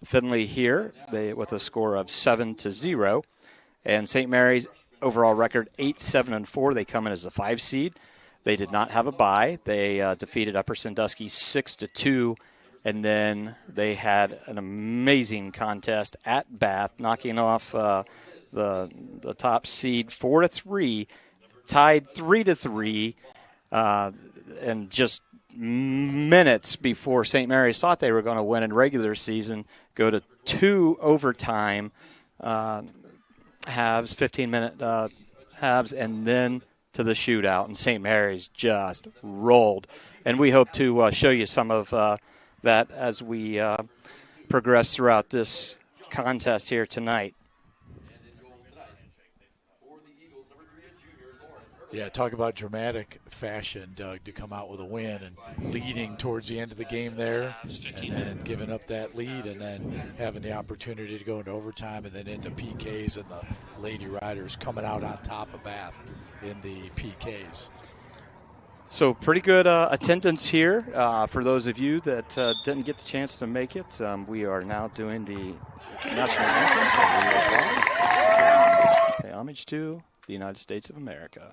Findlay here with a score of 7-0. And St. Mary's overall record 8-7-4. They come in as a 5 seed. They did not have a bye. They defeated Upper Sandusky 6-2. And then they had an amazing contest at Bath, knocking off the top seed 4-3, tied 3-3, and just minutes before St. Mary's thought they were going to win in regular season, go to 2 overtime halves, 15-minute halves, and then to the shootout. And St. Mary's just rolled. And we hope to show you some of that as we progress throughout this contest here tonight. Yeah, talk about dramatic fashion, Doug, to come out with a win and leading towards the end of the game there, and then giving up that lead, and then having the opportunity to go into overtime and then into PKs, and the Lady Riders coming out on top of Bath in the PKs. So pretty good attendance here. For those of you that didn't get the chance to make it, we are now doing the national anthem. So we pay homage to the United States of America.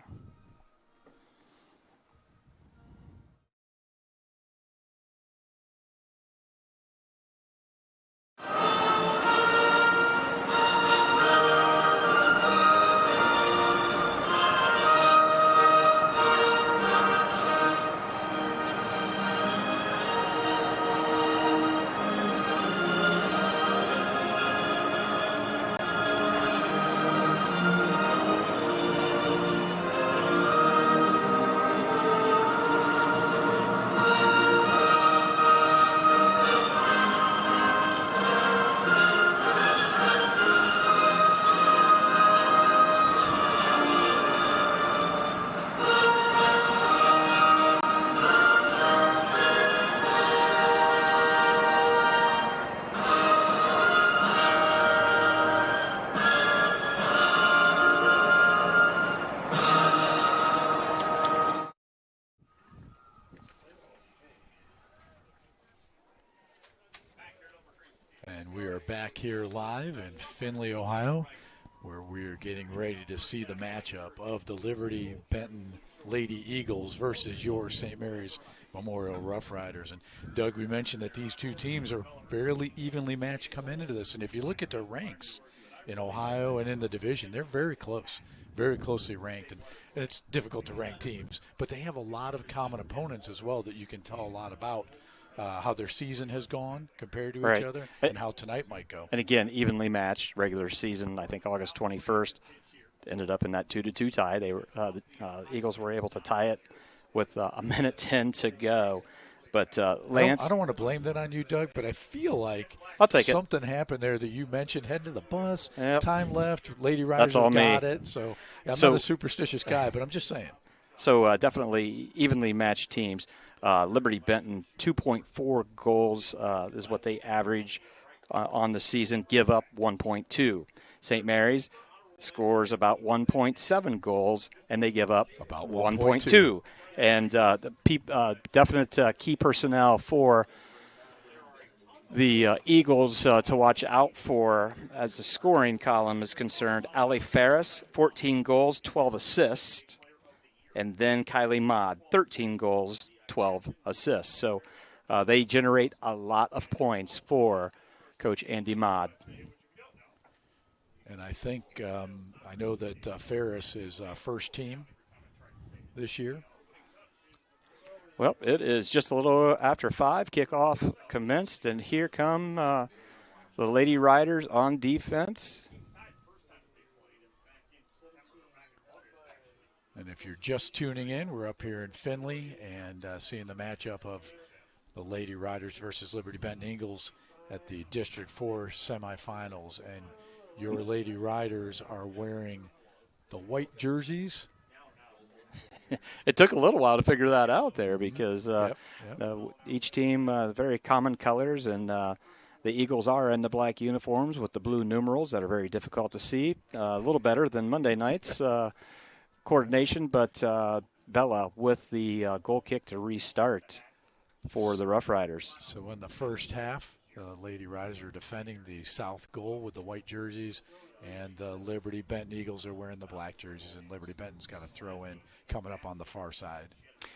Back here live in Findlay, Ohio, where we're getting ready to see the matchup of the Liberty Benton Lady Eagles versus your St. Mary's Memorial Rough Riders. And Doug, we mentioned that these two teams are fairly evenly matched coming into this. And if you look at their ranks in Ohio and in the division, they're very close, very closely ranked. And it's difficult to rank teams, but they have a lot of common opponents as well that you can tell a lot about. How their season has gone compared to each other, and how tonight might go. And again, evenly matched regular season. I think August 21st ended up in that 2-2 tie. They were the Eagles were able to tie it with a minute 10 to go. But Lance, I don't want to blame that on you, Doug, but I feel like something happened there that you mentioned. Heading to the bus, time left, Lady Riders got it. So I'm not a superstitious guy, but I'm just saying. So definitely evenly matched teams. Liberty Benton, 2.4 goals is what they average on the season, give up 1.2. St. Mary's scores about 1.7 goals, and they give up about 1.2. And definite key personnel for the Eagles to watch out for as the scoring column is concerned. Allie Ferris, 14 goals, 12 assists. And then Kylie Maude, 13 goals, 12 assists. So they generate a lot of points for Coach Andy Maude. And I think I know that Ferris is first team this year. Well, it is just a little after 5. Kickoff commenced, and here come the Lady Riders on defense. And if you're just tuning in, we're up here in Findlay and seeing the matchup of the Lady Riders versus Liberty Benton Eagles at the District 4 semifinals. And your Lady Riders are wearing the white jerseys. It took a little while to figure that out there because each team very common colors, and the Eagles are in the black uniforms with the blue numerals that are very difficult to see. A little better than Monday night's coordination, but Bella with the goal kick to restart for the Rough Riders. So in the first half, Lady Riders are defending the south goal with the white jerseys, and the Liberty Benton Eagles are wearing the black jerseys, and Liberty Benton's got a throw in coming up on the far side.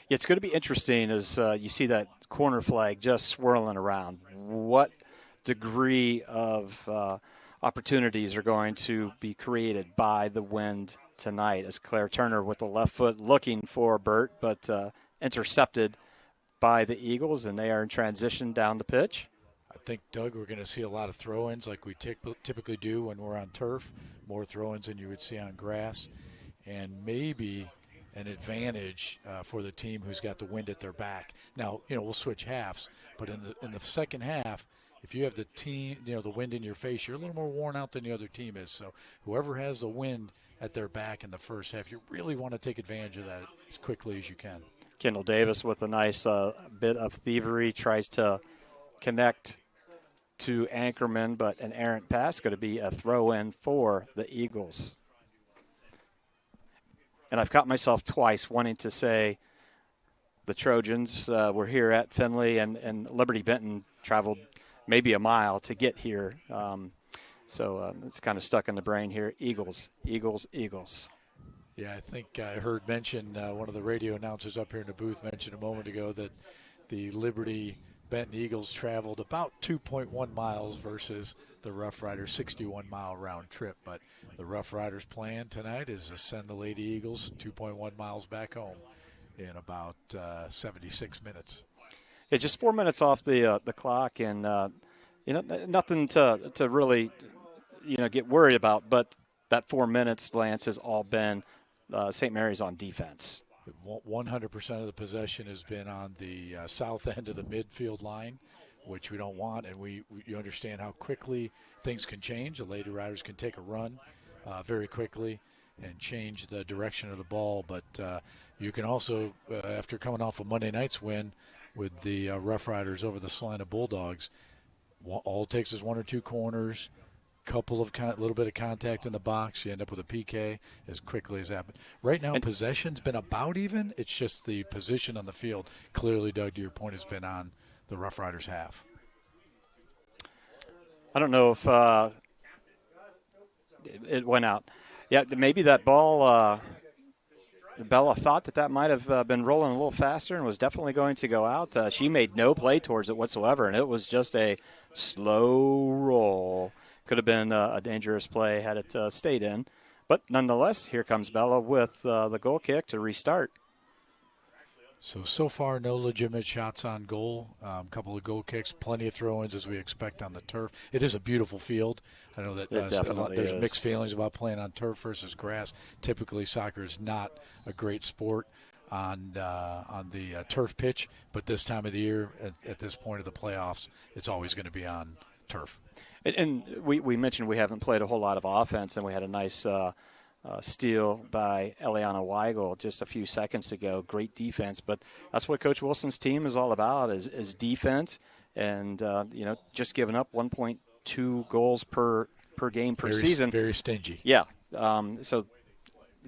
Yeah, it's going to be interesting as you see that corner flag just swirling around. What degree of opportunities are going to be created by the wind tonight, as Claire Turner with the left foot looking for Burt, but intercepted by the Eagles, and they are in transition down the pitch. I think, Doug, we're going to see a lot of throw-ins like we typically do when we're on turf, more throw-ins than you would see on grass, and maybe an advantage for the team who's got the wind at their back. Now, we'll switch halves, but in the second half, if you have the team, the wind in your face, you're a little more worn out than the other team is. So whoever has the wind at their back in the first half, you really want to take advantage of that as quickly as you can. Kendall Davis with a nice bit of thievery, tries to connect to Anchorman, but an errant pass, going to be a throw-in for the Eagles. And I've caught myself twice wanting to say the Trojans were here at Findlay, and Liberty Benton traveled maybe a mile to get here. So it's kind of stuck in the brain here. Eagles, Eagles, Eagles. Yeah, I think I heard mention, one of the radio announcers up here in the booth mentioned a moment ago that the Liberty Benton Eagles traveled about 2.1 miles versus the Rough Riders 61-mile round trip. But the Rough Riders' plan tonight is to send the Lady Eagles 2.1 miles back home in about 76 minutes. Yeah, just 4 minutes off the clock, and nothing to really get worried about. But that 4 minutes, Lance, has all been St. Mary's on defense. 100% of the possession has been on the south end of the midfield line, which we don't want, and you understand how quickly things can change. The Lady Riders can take a run very quickly and change the direction of the ball, but you can also, after coming off a Monday night's win with the Rough Riders over the Salina Bulldogs, all it takes is one or two corners, little bit of contact in the box, you end up with a PK as quickly as that. Right now, possession's been about even. It's just the position on the field. Clearly, Doug, to your point, has been on the Rough Riders' half. I don't know if it went out. Yeah, maybe that ball, Bella thought that might have been rolling a little faster and was definitely going to go out. She made no play towards it whatsoever, and it was just a slow roll. Could have been a dangerous play had it stayed in. But nonetheless, here comes Bella with the goal kick to restart. So far, no legitimate shots on goal. A couple of goal kicks, plenty of throw-ins as we expect on the turf. It is a beautiful field. I know that there's mixed feelings about playing on turf versus grass. Typically, soccer is not a great sport on the turf pitch, but this time of the year, at this point of the playoffs, it's always going to be on turf. And we mentioned we haven't played a whole lot of offense, and we had a nice steal by Eliana Weigel just a few seconds ago. Great defense, but that's what Coach Wilson's team is all about is defense, and just giving up 1.2 goals per game per season. Very stingy. Yeah. So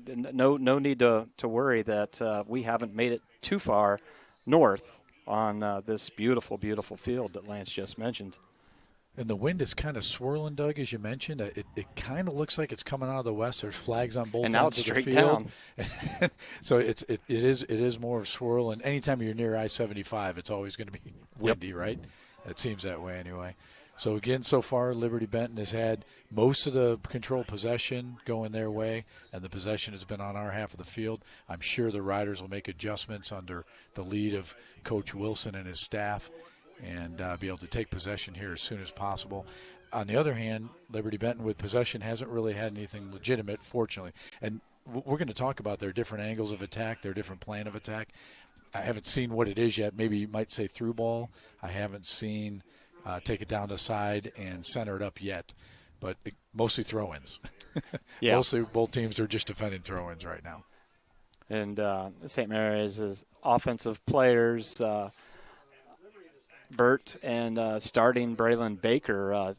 no need to worry that we haven't made it too far north on this beautiful, beautiful field that Lance just mentioned. And the wind is kind of swirling, Doug, as you mentioned. It kind of looks like it's coming out of the west. There's flags on both ends of the field. Down. So it is more of swirl. And anytime you're near I-75, it's always going to be windy, right? It seems that way anyway. So, again, so far, Liberty Benton has had most of the control possession going their way, and the possession has been on our half of the field. I'm sure the Riders will make adjustments under the lead of Coach Wilson and his staff and be able to take possession here as soon as possible. On the other hand, Liberty Benton with possession hasn't really had anything legitimate, fortunately. And we're going to talk about their different angles of attack, their different plan of attack. I haven't seen what it is yet. Maybe you might say through ball. I haven't seen take it down the side and center it up yet. But mostly throw-ins. Yeah. Mostly both teams are just defending throw-ins right now. And St. Mary's offensive players – Burt and starting Braylon Baker, a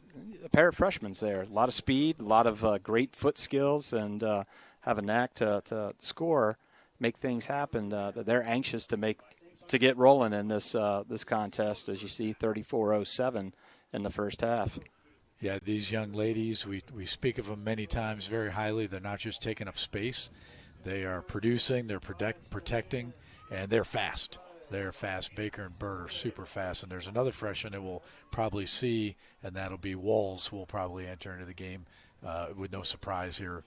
pair of freshmen there. A lot of speed, a lot of great foot skills, and have a knack to score, make things happen. They're anxious to get rolling in this contest. As you see, 34-07 in the first half. Yeah, these young ladies, we speak of them many times very highly. They're not just taking up space. They are producing, they're protecting, and they're fast. They're fast. Baker and Bird are super fast. And there's another freshman that we'll probably see, and that'll be Walls, who will probably enter into the game with no surprise here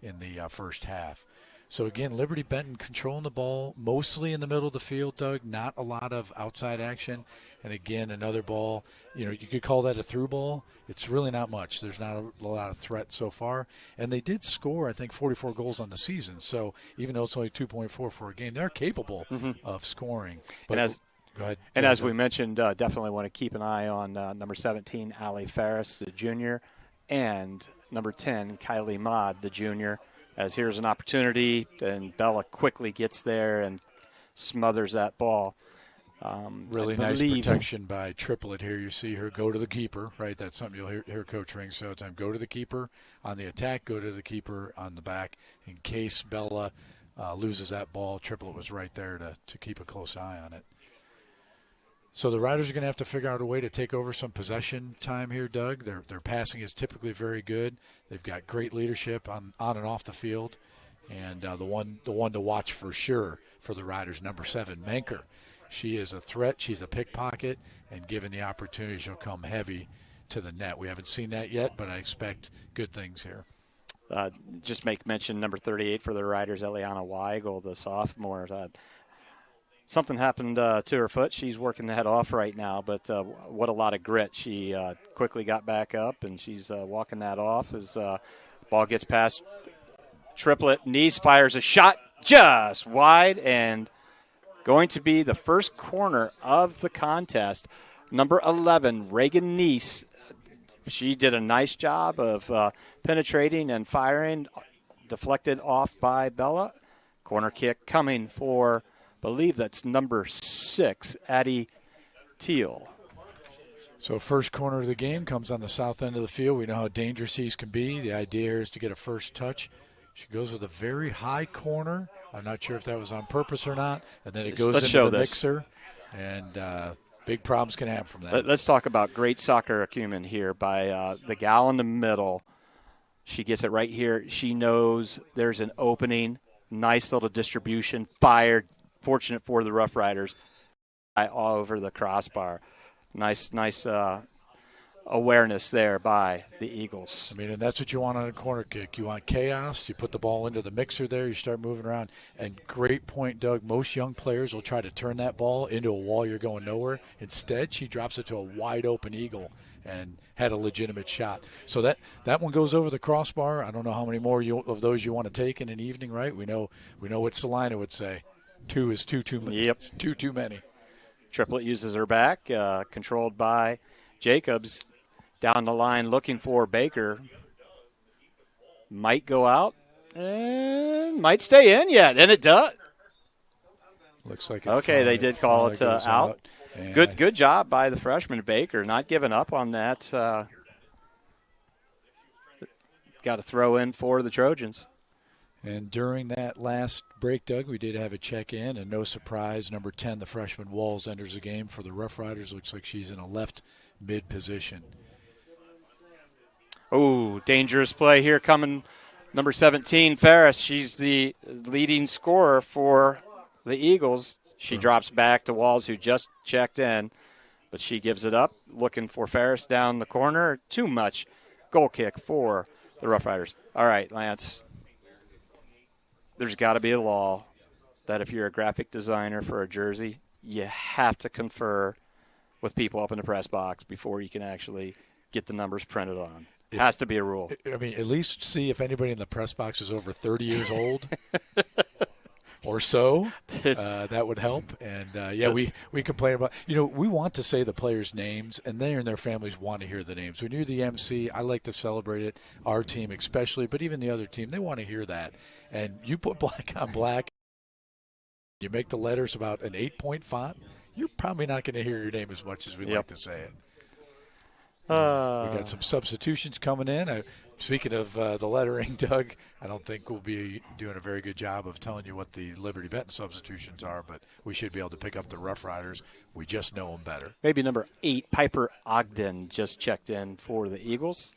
in the first half. So, again, Liberty Benton controlling the ball mostly in the middle of the field, Doug. Not a lot of outside action. And, again, another ball, you could call that a through ball. It's really not much. There's not a lot of threat so far. And they did score, I think, 44 goals on the season. So, even though it's only 2.4 for a game, they're capable of scoring. But, go ahead. As we mentioned, definitely want to keep an eye on number 17, Allie Ferris, the junior, and number 10, Kylie Maude, the junior. As here's an opportunity, and Bella quickly gets there and smothers that ball. Really nice protection by Triplet here. You see her go to the keeper, right? That's something you'll hear Coach Ring say all the time. Go to the keeper on the attack, go to the keeper on the back. In case Bella loses that ball, Triplet was right there to keep a close eye on it. So the Riders are going to have to figure out a way to take over some possession time here, Doug. Their passing is typically very good. They've got great leadership on and off the field. And the one to watch for sure for the Riders, number 7, Menker. She is a threat. She's a pickpocket. And given the opportunity, she'll come heavy to the net. We haven't seen that yet, but I expect good things here. Just make mention, number 38 for the Riders, Eliana Weigel, the sophomore. Something happened to her foot. She's working the head off right now, but what a lot of grit. She quickly got back up, and she's walking that off as ball gets past Triplet. Nice fires a shot just wide, and going to be the first corner of the contest. Number 11, Reagan Nice. She did a nice job of penetrating and firing, deflected off by Bella. Corner kick coming for, I believe that's number 6, Addie Teal. So first corner of the game comes on the south end of the field. We know how dangerous these can be. The idea here is to get a first touch. She goes with a very high corner. I'm not sure if that was on purpose or not. And then it goes into the mixer. And big problems can happen from that. Let's talk about great soccer acumen here by the gal in the middle. She gets it right here. She knows there's an opening. Nice little distribution. Fired. Fortunate for the Rough Riders. All over the crossbar. Nice awareness there by the Eagles. I mean, and that's what you want on a corner kick. You want chaos. You put the ball into the mixer there. You start moving around. And great point, Doug. Most young players will try to turn that ball into a wall. You're going nowhere. Instead, she drops it to a wide-open Eagle and had a legitimate shot. So that one goes over the crossbar. I don't know how many more of those you want to take in an evening, right? We know what Salina would say. 2 is too many. Yep. Too many. Triplet uses her back, controlled by Jacobs. Down the line looking for Baker. Might go out and might stay in yet, and it does. Looks like they did call it out. Good job by the freshman Baker, not giving up on that. Got to throw in for the Trojans. And during that last break, Doug, we did have a check-in, and no surprise, number 10, the freshman Walls, enters the game for the Rough Riders. Looks like she's in a left mid position. Oh, dangerous play here coming. Number 17, Ferris. She's the leading scorer for the Eagles. She drops back to Walls, who just checked in, but she gives it up, looking for Ferris down the corner. Too much goal kick for the Rough Riders. All right, Lance. There's got to be a law that if you're a graphic designer for a jersey, you have to confer with people up in the press box before you can actually get the numbers printed on. It has to be a rule. I mean, at least see if anybody in the press box is over 30 years old or so. That would help. And, we complain about – we want to say the players' names, and they and their families want to hear the names. When you're the MC, I like to celebrate it, our team especially, but even the other team, they want to hear that. And you put black on black, you make the letters about an 8-point font, you're probably not going to hear your name as much as we like to say it. We got some substitutions coming in. Speaking of the lettering, Doug, I don't think we'll be doing a very good job of telling you what the Liberty Benton substitutions are, but we should be able to pick up the Rough Riders. We just know them better. Maybe number 8, Piper Ogden, just checked in for the Eagles.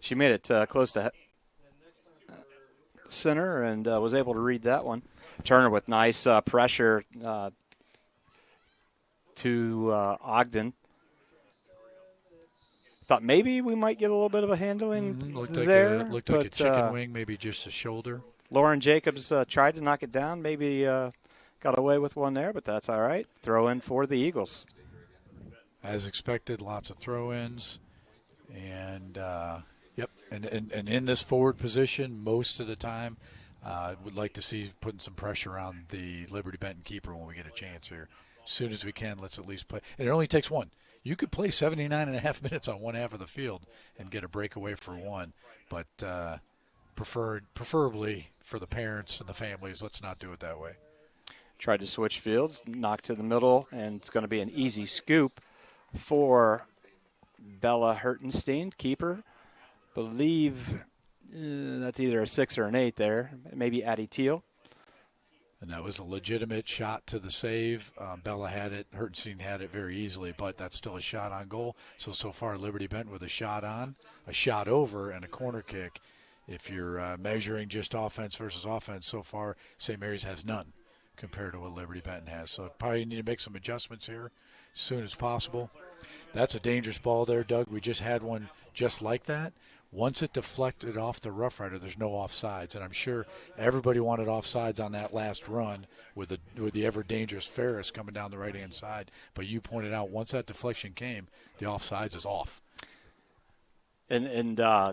She made it close to center and was able to read that one. Turner with nice pressure to Ogden. Thought maybe we might get a little bit of a handling there. Looked like a chicken wing, maybe just a shoulder. Lauren Jacobs tried to knock it down, maybe got away with one there, but that's all right. Throw in for the Eagles. As expected, lots of throw-ins. And, and in this forward position, most of the time, would like to see putting some pressure on the Liberty Benton keeper when we get a chance here. As soon as we can, let's at least play. And it only takes one. You could play 79 and a half minutes on one half of the field and get a breakaway for one, but preferably for the parents and the families, let's not do it that way. Tried to switch fields, knocked to the middle, and it's going to be an easy scoop for Bella Hertenstein, keeper. Believe that's either a 6 or an 8 there, maybe Addie Teal. And that was a legitimate shot to the save. Bella had it. Hertenstein had it very easily, but that's still a shot on goal. So far, Liberty Benton with a shot on, a shot over, and a corner kick. If you're measuring just offense versus offense, so far, St. Mary's has none compared to what Liberty Benton has. So probably need to make some adjustments here as soon as possible. That's a dangerous ball there, Doug. We just had one just like that. Once it deflected off the Rough Rider, there's no offsides, and I'm sure everybody wanted offsides on that last run with the ever-dangerous Ferris coming down the right-hand side. But you pointed out once that deflection came, the offsides is off. And I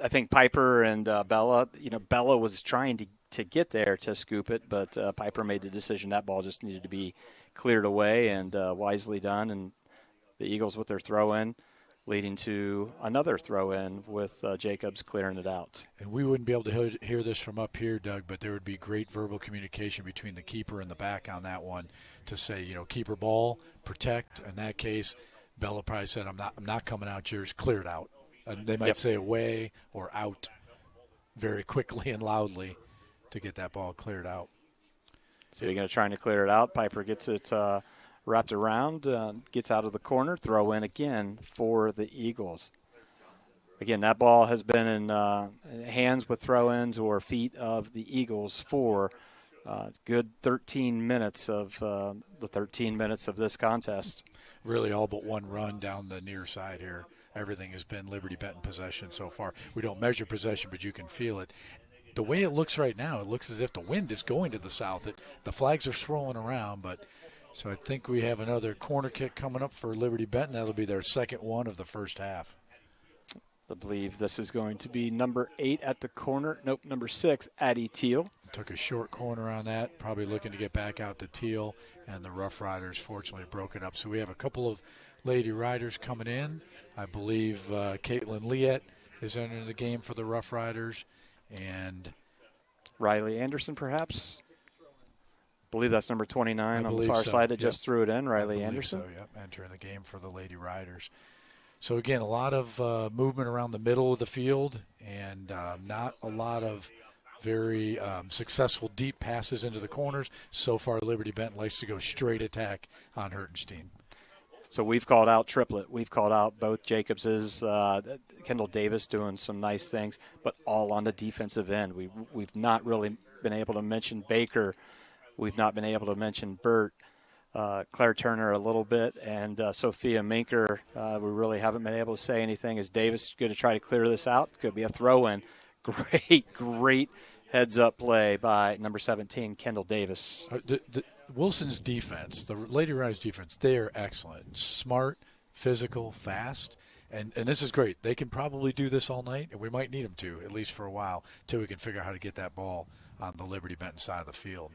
think Piper and Bella, Bella was trying to get there to scoop it, but Piper made the decision that ball just needed to be cleared away, and wisely done. And the Eagles with their throw-in, leading to another throw-in with Jacobs clearing it out. And we wouldn't be able to hear this from up here, Doug, but there would be great verbal communication between the keeper and the back on that one to say, keeper ball, protect. In that case, Bella probably said, I'm not coming out yours, clear it out. And they might say away or out very quickly and loudly to get that ball cleared out. So you're going to try to clear it out. Piper gets it wrapped around, gets out of the corner, throw in again for the Eagles. Again, that ball has been in hands with throw-ins or feet of the Eagles for good 13 minutes of the 13 minutes of this contest. Really all but one run down the near side here. Everything has been Liberty Benton possession so far. We don't measure possession, but you can feel it. The way it looks right now, it looks as if the wind is going to the south. The flags are swirling around, but so I think we have another corner kick coming up for Liberty Benton. That'll be their second one of the first half. I believe this is going to be number 8 at the corner. Nope, number 6, Addie Teal. Took a short corner on that, probably looking to get back out to Teal, and the Rough Riders fortunately broke it up. So we have a couple of Lady Riders coming in. I believe Caitlin Liette is entering the game for the Rough Riders. And Riley Anderson, perhaps? I believe that's number 29 on the far side that just threw it in, Riley Anderson. So, yep, entering the game for the Lady Riders. So, again, a lot of movement around the middle of the field and not a lot of very successful deep passes into the corners. So far, Liberty Benton likes to go straight attack on Hertenstein. So we've called out triplet. We've called out both Jacobs's, Kendall Davis doing some nice things, but all on the defensive end. We've not really been able to mention Baker. We've not been able to mention Burt, Claire Turner a little bit, and Sophia Minker. We really haven't been able to say anything. Is Davis going to try to clear this out? Could be a throw-in. Great heads-up play by number 17, Kendall Davis. Wilson's defense, the Lady Riders defense, they are excellent. Smart, physical, fast. And this is great. They can probably do this all night, and we might need them to, at least for a while, until we can figure out how to get that ball on the Liberty Benton side of the field.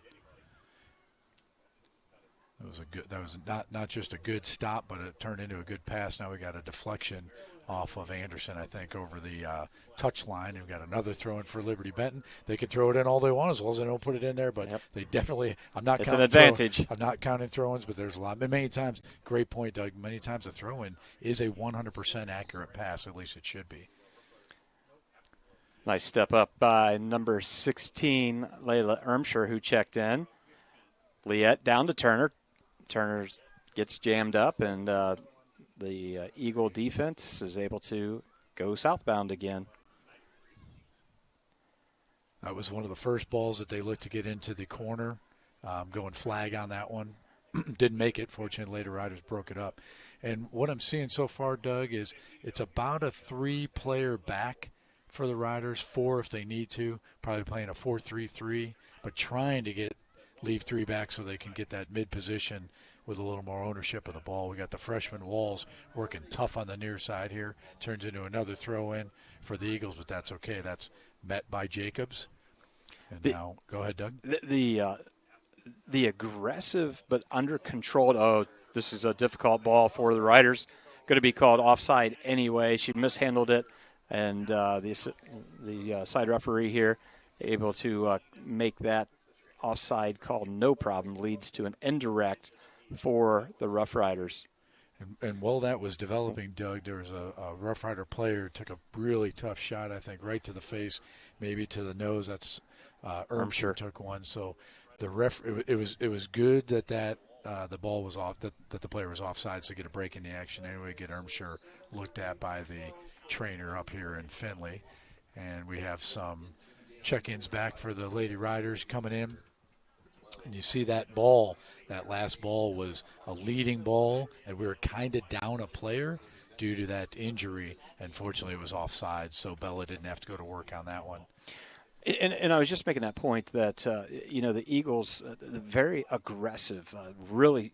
That was not just a good stop, but it turned into a good pass. Now we got a deflection off of Anderson, I think, over the touch line. We've got another throw in for Liberty Benton. They can throw it in all they want as long as they don't put it in there, but they definitely – it's an advantage. I'm not counting throw-ins, but there's a lot. Many times, great point, Doug, many times the throw-in is a 100% accurate pass, at least it should be. Nice step up by number 16, Layla Ermshire, who checked in. Liette down to Turner. Turner gets jammed up, and the Eagle defense is able to go southbound again. That was one of the first balls that they looked to get into the corner, going flag on that one. Didn't make it. Fortunately, later Riders broke it up. And what I'm seeing so far, Doug, is it's about a 3-player back for the Riders, 4 if they need to, probably playing a 4-3-3, but trying to leave 3 back so they can get that mid position with a little more ownership of the ball. We got the freshman Walls working tough on the near side here. Turns into another throw in for the Eagles, but that's okay. That's met by Jacobs. And now, go ahead, Doug. The aggressive but under controlled. Oh, this is a difficult ball for the Riders. Going to be called offside anyway. She mishandled it. And the side referee here able to make that offside call no problem, leads to an indirect for the Rough Riders. And while that was developing, Doug, there was a Rough Rider player took a really tough shot, I think, right to the face, maybe to the nose. That's Ermshire took one. So the it was good that the ball was off, that the player was offside, to get a break in the action anyway, get Ermshire looked at by the trainer up here in Findlay. And we have some check-ins back for the Lady Riders coming in. And you see that ball, that last ball was a leading ball, and we were kind of down a player due to that injury. And fortunately, it was offside, so Bella didn't have to go to work on that one. And I was just making that point that, the Eagles, very aggressive, really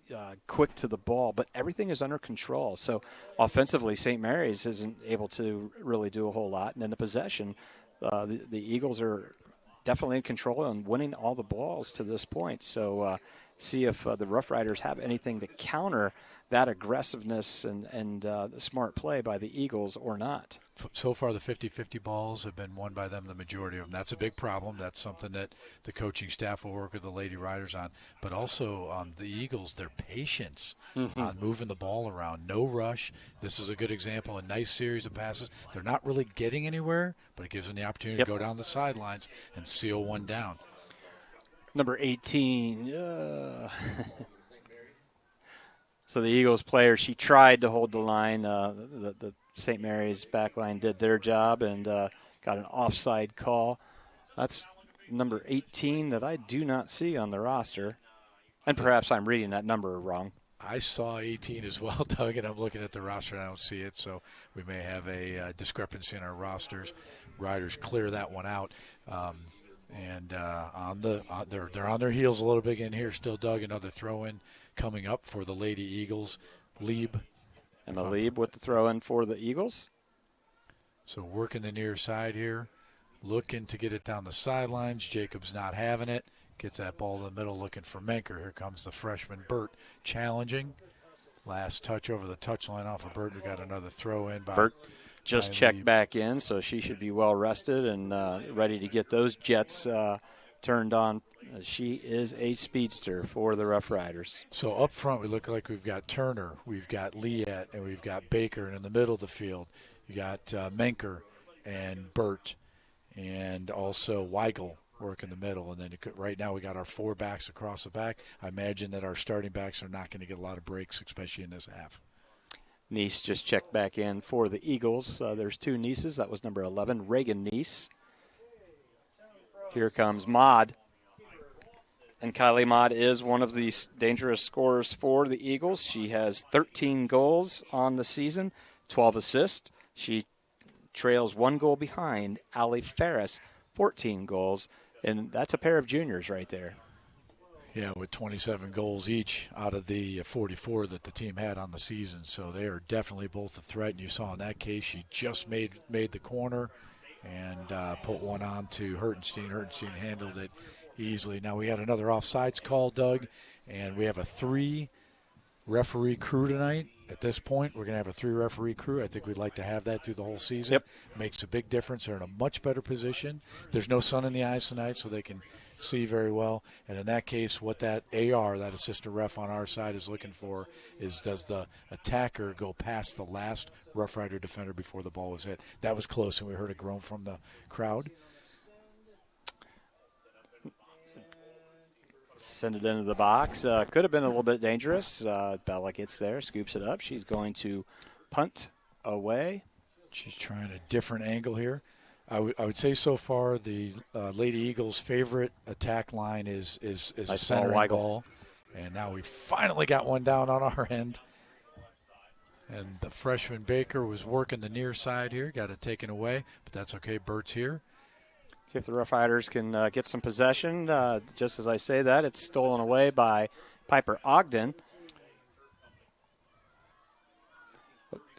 quick to the ball, but everything is under control. So offensively, St. Mary's isn't able to really do a whole lot. And then the possession, the Eagles are definitely in control and winning all the balls to this point. So see if the Rough Riders have anything to counter that aggressiveness and the smart play by the Eagles or not. So far, the 50-50 balls have been won by them, the majority of them. That's a big problem. That's something that the coaching staff will work with the Lady Riders on. But also the Eagles, their patience on moving the ball around. No rush. This is a good example, a nice series of passes. They're not really getting anywhere, but it gives them the opportunity to go down the sidelines and seal one down. Number 18. So the Eagles player, she tried to hold the line. The St. Mary's back line did their job and got an offside call. That's number 18 that I do not see on the roster. And perhaps I'm reading that number wrong. I saw 18 as well, Doug, and I'm looking at the roster and I don't see it. So we may have a discrepancy in our rosters. Riders clear that one out. They're on their heels a little bit in here still, Doug. Another throw-in coming up for the Lady Eagles. Lieb. Emma Lieb with the throw-in for the Eagles. So working the near side here. Looking to get it down the sidelines. Jacobs not having it. Gets that ball in the middle looking for Menker. Here comes the freshman Burt challenging. Last touch over the touchline off of Burt. We got another throw-in by Burt. Just checked back in, so she should be well rested and ready to get those jets turned on. She is a speedster for the Rough Riders. So up front, we look like we've got Turner, we've got Liette, and we've got Baker. And in the middle of the field, you got Menker and Burt and also Weigel work in the middle. And then right now we got our 4 backs across the back. I imagine that our starting backs are not going to get a lot of breaks, especially in this half. Nice just checked back in for the Eagles. There's 2 Nieces. That was number 11, Reagan Niece. Here comes Maud. And Kylie Maud is one of the dangerous scorers for the Eagles. She has 13 goals on the season, 12 assists. She trails 1 goal behind Allie Ferris, 14 goals. And that's a pair of juniors right there. Yeah, with 27 goals each out of the 44 that the team had on the season. So they are definitely both a threat. And you saw in that case, she just made the corner and put one on to Hertenstein. Hertenstein handled it easily. Now we had another offsides call, Doug, and we have a 3 referee crew tonight. At this point, we're going to have a 3-referee crew. I think we'd like to have that through the whole season. Yep. Makes a big difference. They're in a much better position. There's no sun in the eyes tonight, so they can see very well. And in that case, what that AR, that assistant ref on our side, is looking for is, does the attacker go past the last Rough Rider defender before the ball was hit? That was close, and we heard a groan from the crowd. Send it into the box. Could have been a little bit dangerous. Bella gets there, scoops it up. She's going to punt away. She's trying a different angle here. I would say so far the Lady Eagles' favorite attack line is a centering ball. And now we finally got one down on our end. And the freshman Baker was working the near side here. Got it taken away, but that's okay. Bert's here. See if the Rough Riders can get some possession. Just as I say that, it's stolen away by Piper Ogden.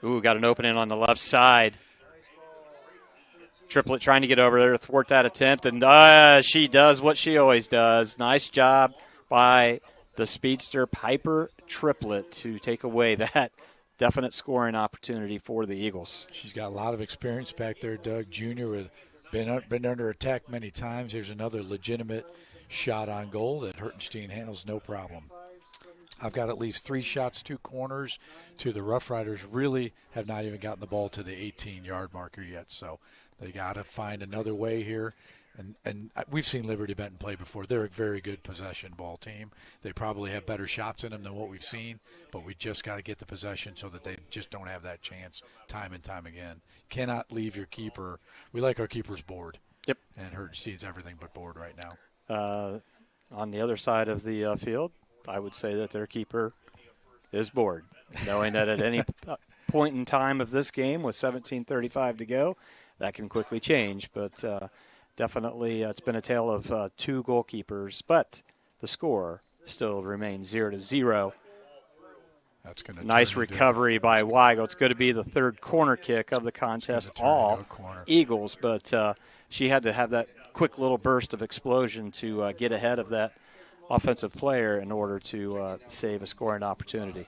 Ooh, got an opening on the left side. Triplet trying to get over there, thwart that attempt, and she does what she always does. Nice job by the speedster Piper Triplet to take away that definite scoring opportunity for the Eagles. She's got a lot of experience back there, Doug Jr., with been under attack many times. Here's another legitimate shot on goal that Hertenstein handles no problem. I've got at least 3 shots, 2 corners to the Rough Riders. Really have not even gotten the ball to the 18-yard marker yet, so they got to find another way here. And we've seen Liberty Benton play before. They're a very good possession ball team. They probably have better shots in them than what we've seen, but we just got to get the possession so that they just don't have that chance time and time again. Cannot leave your keeper. We like our keepers bored. Yep. And Hertenstein's everything but bored right now. On the other side of the field, I would say that their keeper is bored, knowing that at any point in time of this game with 17:35 to go, that can quickly change, but definitely it's been a tale of 2 goalkeepers, but the score still remains 0-0. That's going to nice recovery by Weigel. It's going to be the 3rd corner kick of the contest, all Eagles, but she had to have that quick little burst of explosion to get ahead of that offensive player in order to save a scoring opportunity.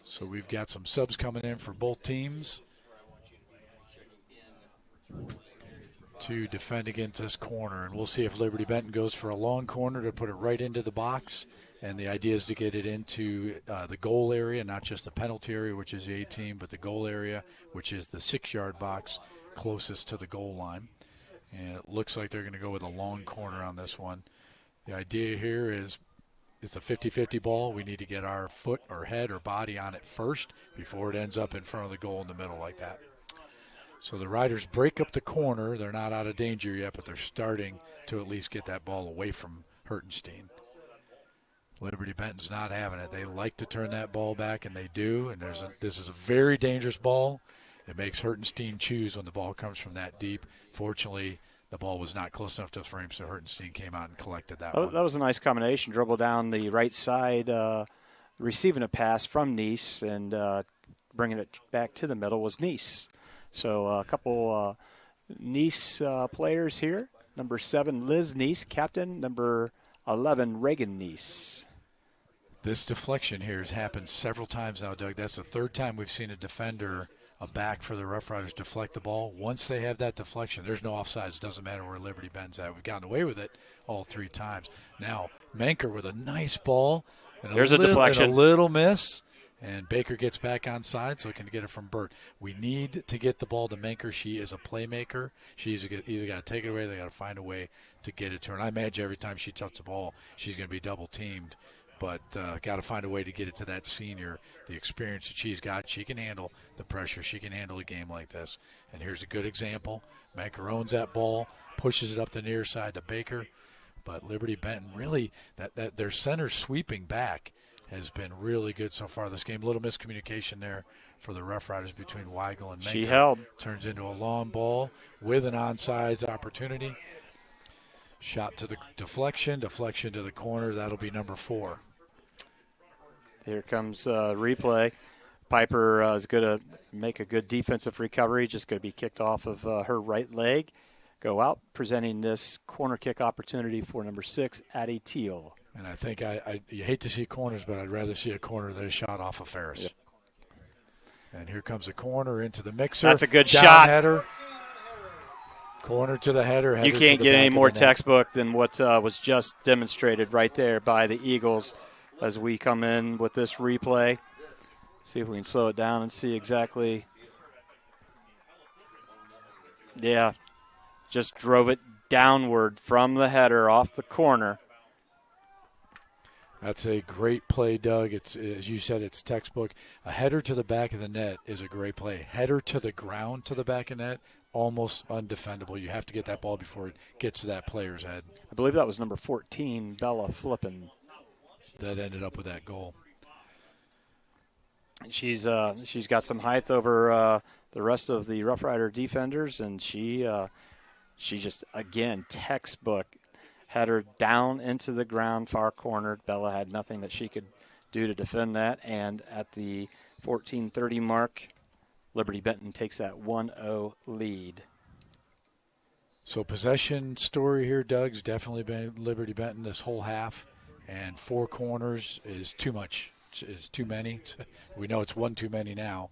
So we've got some subs coming in for both teams to defend against this corner. And we'll see if Liberty Benton goes for a long corner to put it right into the box. And the idea is to get it into the goal area, not just the penalty area, which is the 18, but the goal area, which is the 6-yard box closest to the goal line. And it looks like they're going to go with a long corner on this one. The idea here is it's a 50-50 ball. We need to get our foot or head or body on it first before it ends up in front of the goal in the middle like that. So the Riders break up the corner. They're not out of danger yet, but they're starting to at least get that ball away from Hertenstein. Liberty Benton's not having it. They like to turn that ball back, and they do. And this is a very dangerous ball. It makes Hertenstein choose when the ball comes from that deep. Fortunately, the ball was not close enough to the frame, so Hertenstein came out and collected that one. That was a nice combination. Dribble down the right side, receiving a pass from Nice, and bringing it back to the middle was Nice. So a couple Nice players here. Number 7, Liz Nice, captain. Number 11, Reagan Nice. This deflection here has happened several times now, Doug. That's the 3rd time we've seen a defender, a back for the Rough Riders, deflect the ball. Once they have that deflection, there's no offsides. It doesn't matter where Liberty Benton's at. We've gotten away with it all 3 times. Now, Manker with a nice ball. And There's a deflection. And a little miss. And Baker gets back on side, so he can get it from Burt. We need to get the ball to Manker. She is a playmaker. She's either got to take it away, they got to find a way to get it to her. And I imagine every time she touches the ball, she's going to be double-teamed. But got to find a way to get it to that senior. The experience that she's got, she can handle the pressure. She can handle a game like this. And here's a good example. Manker owns that ball, pushes it up the near side to Baker. But Liberty Benton really, that their center sweeping back has been really good so far this game. A little miscommunication there for the Rough Riders between Weigel and Manker. She held. Turns into a long ball with an onside opportunity. Shot to the deflection to the corner. That'll be number 4. Here comes replay. Piper is going to make a good defensive recovery. Just going to be kicked off of her right leg. Go out, presenting this corner kick opportunity for number 6, Addie Teal. And I think you hate to see corners, but I'd rather see a corner than a shot off of Ferris. Yep. And here comes a corner into the mixer. That's a good Down shot. Header. Corner to the header. You can't get any more textbook than what was just demonstrated right there by the Eagles as we come in with this replay. See if we can slow it down and see exactly. Yeah, just drove it downward from the header off the corner. That's a great play, Doug. It's, as you said, it's textbook. A header to the back of the net is a great play. Header to the ground to the back of the net, almost undefendable. You have to get that ball before it gets to that player's head. I believe that was number 14, Bella Flippin. That ended up with that goal. She's got some height over the rest of the Rough Rider defenders, and she just, again, textbook. Header down into the ground, far cornered. Bella had nothing that she could do to defend that. And at the 14:30 mark, Liberty Benton takes that 1-0 lead. So possession story here, Doug's definitely been Liberty Benton this whole half. And 4 corners is too much, is too many. We know it's one too many now.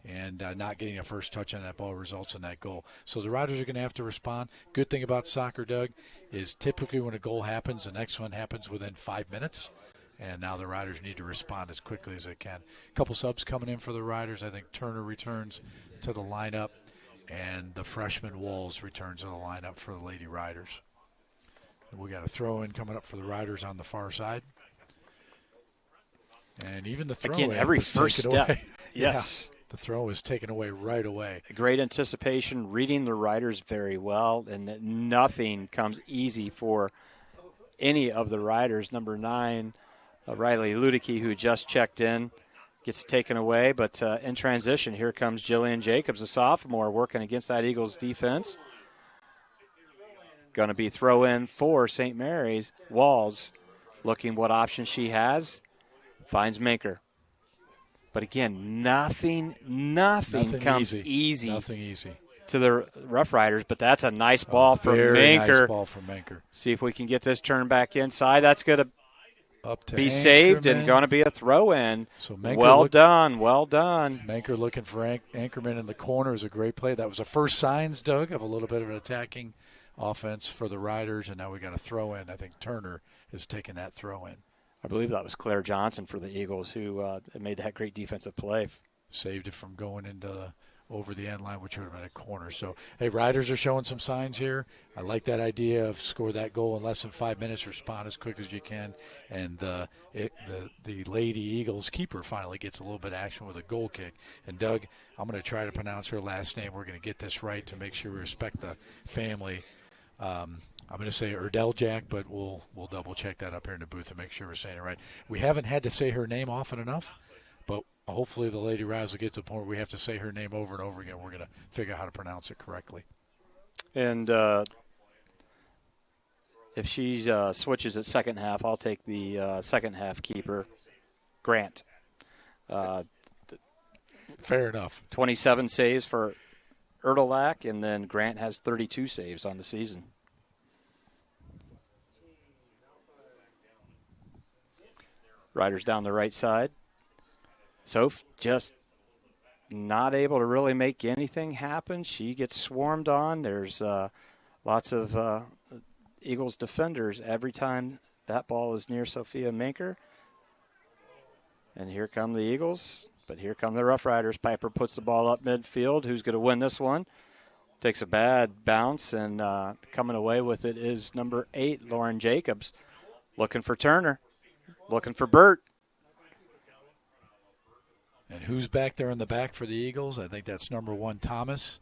And not getting a first touch on that ball results in that goal. So the Riders are going to have to respond. Good thing about soccer, Doug, is typically when a goal happens, the next one happens within 5 minutes. And now the Riders need to respond as quickly as they can. A couple subs coming in for the Riders. I think Turner returns to the lineup, and the freshman Walls returns to the lineup for the Lady Riders. And we got a throw-in coming up for the Riders on the far side. And even the throw-in again, every first step. Yes. Yeah. The throw was taken away right away. Great anticipation, reading the Riders very well, and nothing comes easy for any of the Riders. Number 9, Riley Ludicky, who just checked in, gets taken away. But in transition, here comes Jillian Jacobs, a sophomore, working against that Eagles defense. Going to be throw-in for St. Mary's. Walls looking what options she has. Finds Manker. But again, nothing comes easy. Nothing easy to the Rough Riders. But that's a nice ball from Manker. Very nice ball from Manker. See if we can get this turned back inside. That's going to be Anchorman. saved and going to be a throw-in. So well done. Manker looking for Anchorman in the corner is a great play. That was the first signs, Doug, of a little bit of an attacking offense for the Riders, and now we got a throw-in. I think Turner is taking that throw-in. I believe that was Claire Johnson for the Eagles who made that great defensive play. Saved it from going into over the end line, which would have been a corner. So, hey, Riders are showing some signs here. I like that idea of score that goal in less than 5 minutes, respond as quick as you can. And the Lady Eagles keeper finally gets a little bit of action with a goal kick. And, Doug, I'm going to try to pronounce her last name. We're going to get this right to make sure we respect the family. I'm going to say Erdeljak, but we'll double-check that up here in the booth to make sure we're saying it right. We haven't had to say her name often enough, but hopefully the Lady Riders will get to the point where we have to say her name over and over again. We're going to figure out how to pronounce it correctly. And if she switches at second half, I'll take the second half keeper, Grant. Fair enough. 27 saves for Erdeljak, and then Grant has 32 saves on the season. Riders down the right side. Soph just not able to really make anything happen. She gets swarmed on. There's lots of Eagles defenders every time that ball is near Sophia Manker. And here come the Eagles, but here come the Rough Riders. Piper puts the ball up midfield. Who's going to win this one? Takes a bad bounce, and coming away with it is number 8, Lauren Jacobs, looking for Turner. Looking for Burt. And who's back there in the back for the Eagles? I think that's number 1, Thomas.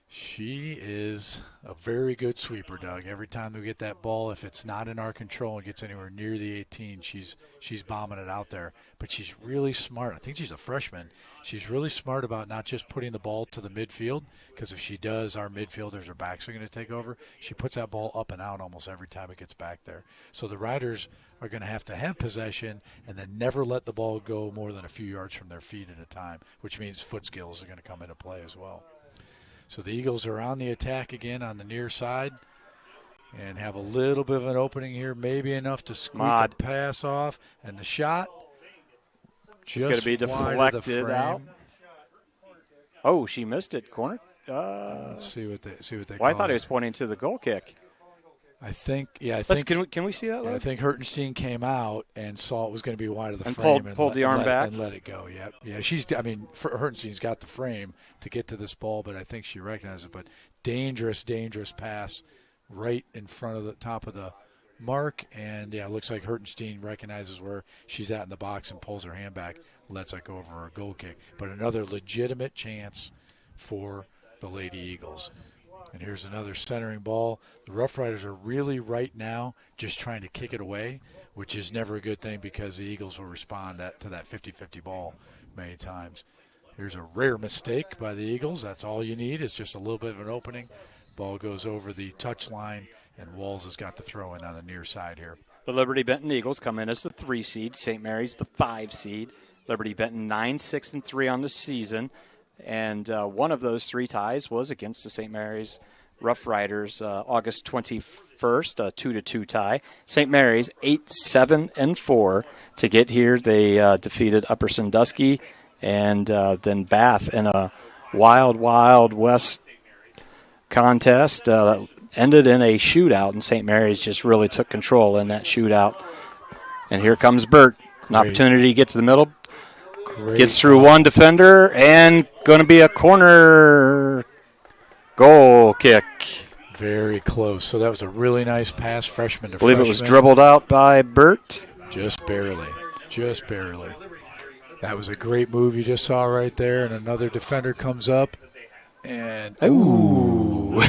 She is a very good sweeper, Doug. Every time we get that ball, if it's not in our control and gets anywhere near the 18, she's bombing it out there. But she's really smart. I think she's a freshman. She's really smart about not just putting the ball to the midfield, because if she does, our midfielders or backs are going to take over. She puts that ball up and out almost every time it gets back there. So the Riders are going to have possession and then never let the ball go more than a few yards from their feet at a time, which means foot skills are going to come into play as well. So the Eagles are on the attack again on the near side. and have a little bit of an opening here, maybe enough to squeak a pass off. And the shot just going to be deflected out. Oh, she missed it. Corner. Let's see what they well, I thought he was pointing to the goal kick. I think. Can we see that? Yeah, I think Hertenstein came out and saw it was going to be wide of the frame and pulled the arm back and let it go. Yep. Yeah. Hertenstein's got the frame to get to this ball, but I think she recognized it. But dangerous pass right in front of the top of the mark, and it looks like Hertenstein recognizes where she's at in the box and pulls her hand back, lets it go over her goal kick. But another legitimate chance for the Lady Eagles. And here's another centering ball. The Rough Riders are really right now just trying to kick it away, which is never a good thing because the Eagles will respond to that 50-50 ball many times. Here's a rare mistake by the Eagles. That's all you need is just a little bit of an opening. Ball goes over the touch line, and Walls has got the throw in on the near side here. The Liberty Benton Eagles come in as the 3 seed. St. Mary's the 5 seed. Liberty Benton 9-6-3 on the season. And one of those 3 ties was against the St. Mary's Rough Riders August 21st, a 2-2 tie. St. Mary's 8-7-4 to get here. They defeated Upper Sandusky and then Bath in a wild west contest that ended in a shootout, and St. Mary's just really took control in that shootout. And here comes Burt. An opportunity to get to the middle. Gets through one defender, and going to be a corner goal kick. Very close. So that was a really nice pass, freshman to freshman. I believe it was dribbled out by Burt. Just barely. That was a great move you just saw right there, and another defender comes up. And ooh.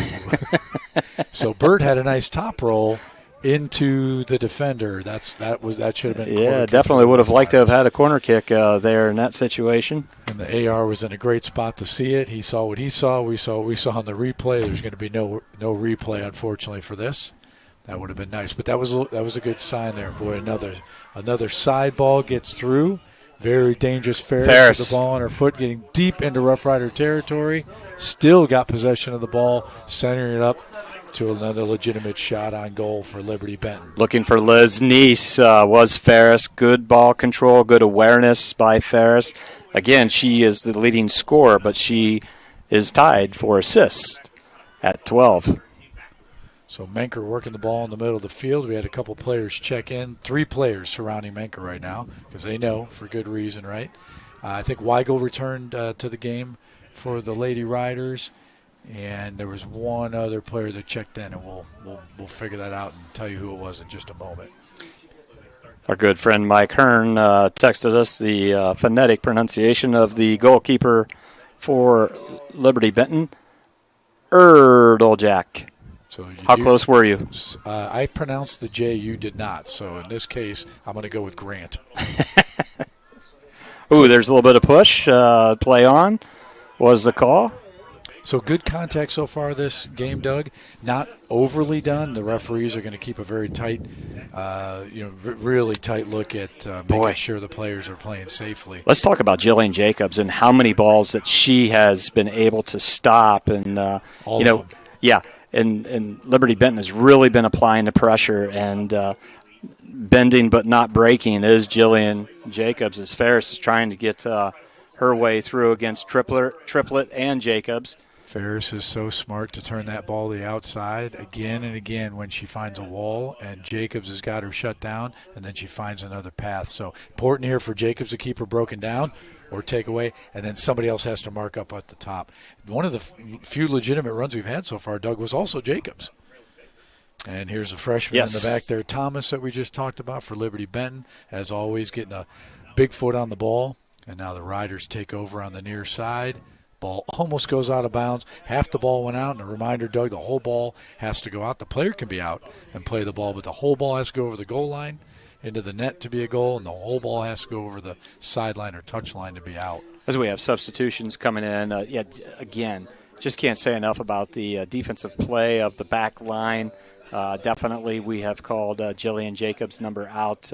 So Burt had a nice top roll into the defender. That should have been. Yeah, definitely would have liked to have had a corner kick there in that situation. And the AR was in a great spot to see it. He saw what he saw. We saw what we saw on the replay. There's going to be no replay, unfortunately, for this. That would have been nice, but that was a good sign there. Boy, another side ball gets through. Very dangerous. Ferris with the ball on her foot, getting deep into Rough Rider territory. Still got possession of the ball, centering it up to another legitimate shot on goal for Liberty Benton. Looking for Liz Neese was Ferris. Good ball control, good awareness by Ferris. Again, she is the leading scorer, but she is tied for assists at 12. So Menker working the ball in the middle of the field. We had a couple players check in. 3 players surrounding Menker right now because they know for good reason, right? I think Weigel returned to the game for the Lady Riders. And there was one other player that checked in, and we'll figure that out and tell you who it was in just a moment. Our good friend Mike Hearn texted us the phonetic pronunciation of the goalkeeper for Liberty Benton, Erdeljak. So how close were you? I pronounced the J. You did not. So in this case, I'm going to go with Grant. Ooh, there's a little bit of push. Play on was the call. So good contact so far this game, Doug. Not overly done. The referees are going to keep a very tight, really tight look at making sure the players are playing safely. Let's talk about Jillian Jacobs and how many balls that she has been able to stop. And, and Liberty Benton has really been applying the pressure and bending but not breaking is Jillian Jacobs as Ferris is trying to get her way through against Triplet and Jacobs. Ferris is so smart to turn that ball to the outside again and again when she finds a wall, and Jacobs has got her shut down, and then she finds another path. So important here for Jacobs to keep her broken down or take away, and then somebody else has to mark up at the top. One of the few legitimate runs we've had so far, Doug, was also Jacobs. And here's a freshman in the back there, Thomas, that we just talked about for Liberty Benton, as always getting a big foot on the ball. And now the Riders take over on the near side. Ball almost goes out of bounds. Half the ball went out. And a reminder, Doug, the whole ball has to go out. The player can be out and play the ball, but the whole ball has to go over the goal line into the net to be a goal, and the whole ball has to go over the sideline or touch line to be out. As we have substitutions coming in, again, just can't say enough about the defensive play of the back line. Definitely we have called Jillian Jacobs' number out.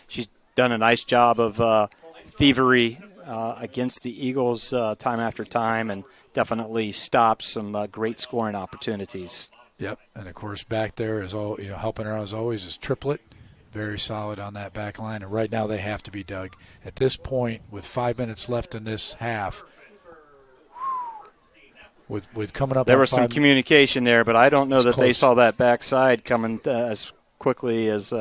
She's done a nice job of thievery against the Eagles time after time and definitely stopped some great scoring opportunities. Yep, and of course back there is all helping her out as always is Triplet, very solid on that back line. And right now they have to be, Doug. At this point, with 5 minutes left in this half, with coming up, there was some communication there, but I don't know that close. They saw that backside coming as quickly as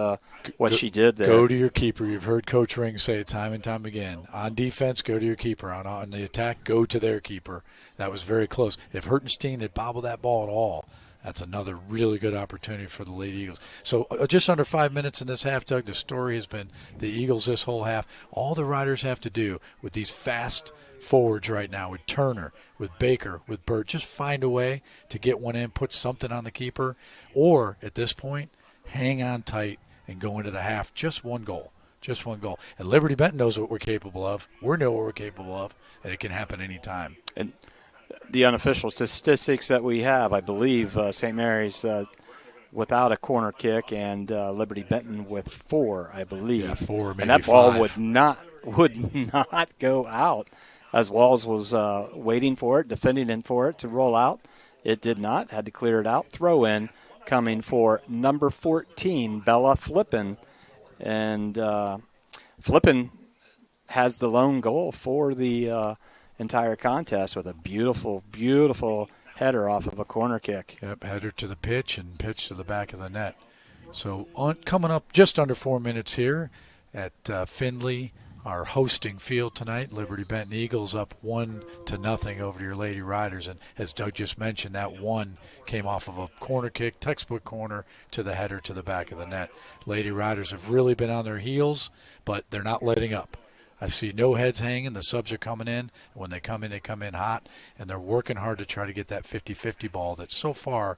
what she did there. Go to your keeper. You've heard Coach Ring say it time and time again. On defense, go to your keeper. On the attack, go to their keeper. That was very close. If Hertenstein had bobbled that ball at all, that's another really good opportunity for the Lady Eagles. So just under 5 minutes in this half, Doug, the story has been the Eagles this whole half. All the Riders have to do with these fast forwards right now, with Turner, with Baker, with Burt, just find a way to get one in, put something on the keeper, or at this point, hang on tight and go into the half. Just one goal. Just one goal. And Liberty Benton knows what we're capable of. We know what we're capable of, and it can happen anytime. And the unofficial statistics that we have, I believe St. Mary's without a corner kick and Liberty Benton with 4, I believe. Yeah, 4, maybe and that 5. ball would not go out, as Walls was waiting for it, defending for it to roll out. It did not. Had to clear it out. Throw in coming for number 14, Bella Flippin. And Flippin has the lone goal for the entire contest with a beautiful, beautiful header off of a corner kick. Yep, header to the pitch and pitch to the back of the net. So coming up just under 4 minutes here at Findlay, our hosting field tonight. Liberty Benton Eagles up 1-0 over your Lady Riders. And as Doug just mentioned, that one came off of a corner kick, textbook corner, to the header to the back of the net. Lady Riders have really been on their heels, but they're not letting up. I see no heads hanging. The subs are coming in. When they come in hot, and they're working hard to try to get that 50-50 ball that so far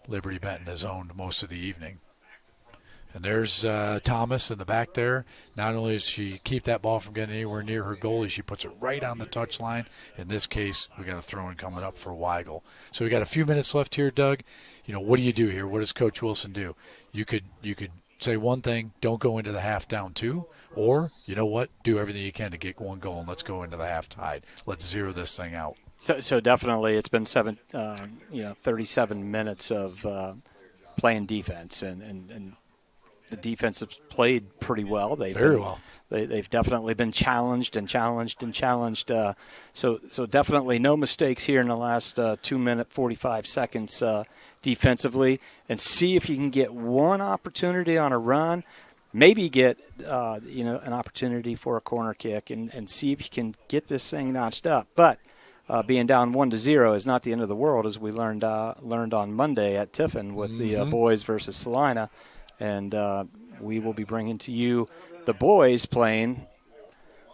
Liberty Benton has owned most of the evening. And there's Thomas in the back there. Not only does she keep that ball from getting anywhere near her goalie, she puts it right on the touchline. In this case, we got a throw-in coming up for Weigel. So we got a few minutes left here, Doug. What do you do here? What does Coach Wilson do? You could say one thing, don't go into the half down 2, or, you know what, do everything you can to get one goal, and let's go into the half tied. Let's zero this thing out. So definitely it's been 37 minutes of playing defense, and the defense has played pretty well. Very well. They've definitely been challenged. So definitely no mistakes here in the last 2 minute 45 seconds defensively. And see if you can get one opportunity on a run, maybe get an opportunity for a corner kick, and see if you can get this thing notched up. But being down 1-0 is not the end of the world, as we learned on Monday at Tiffin with the boys versus Salina. And we will be bringing to you the boys playing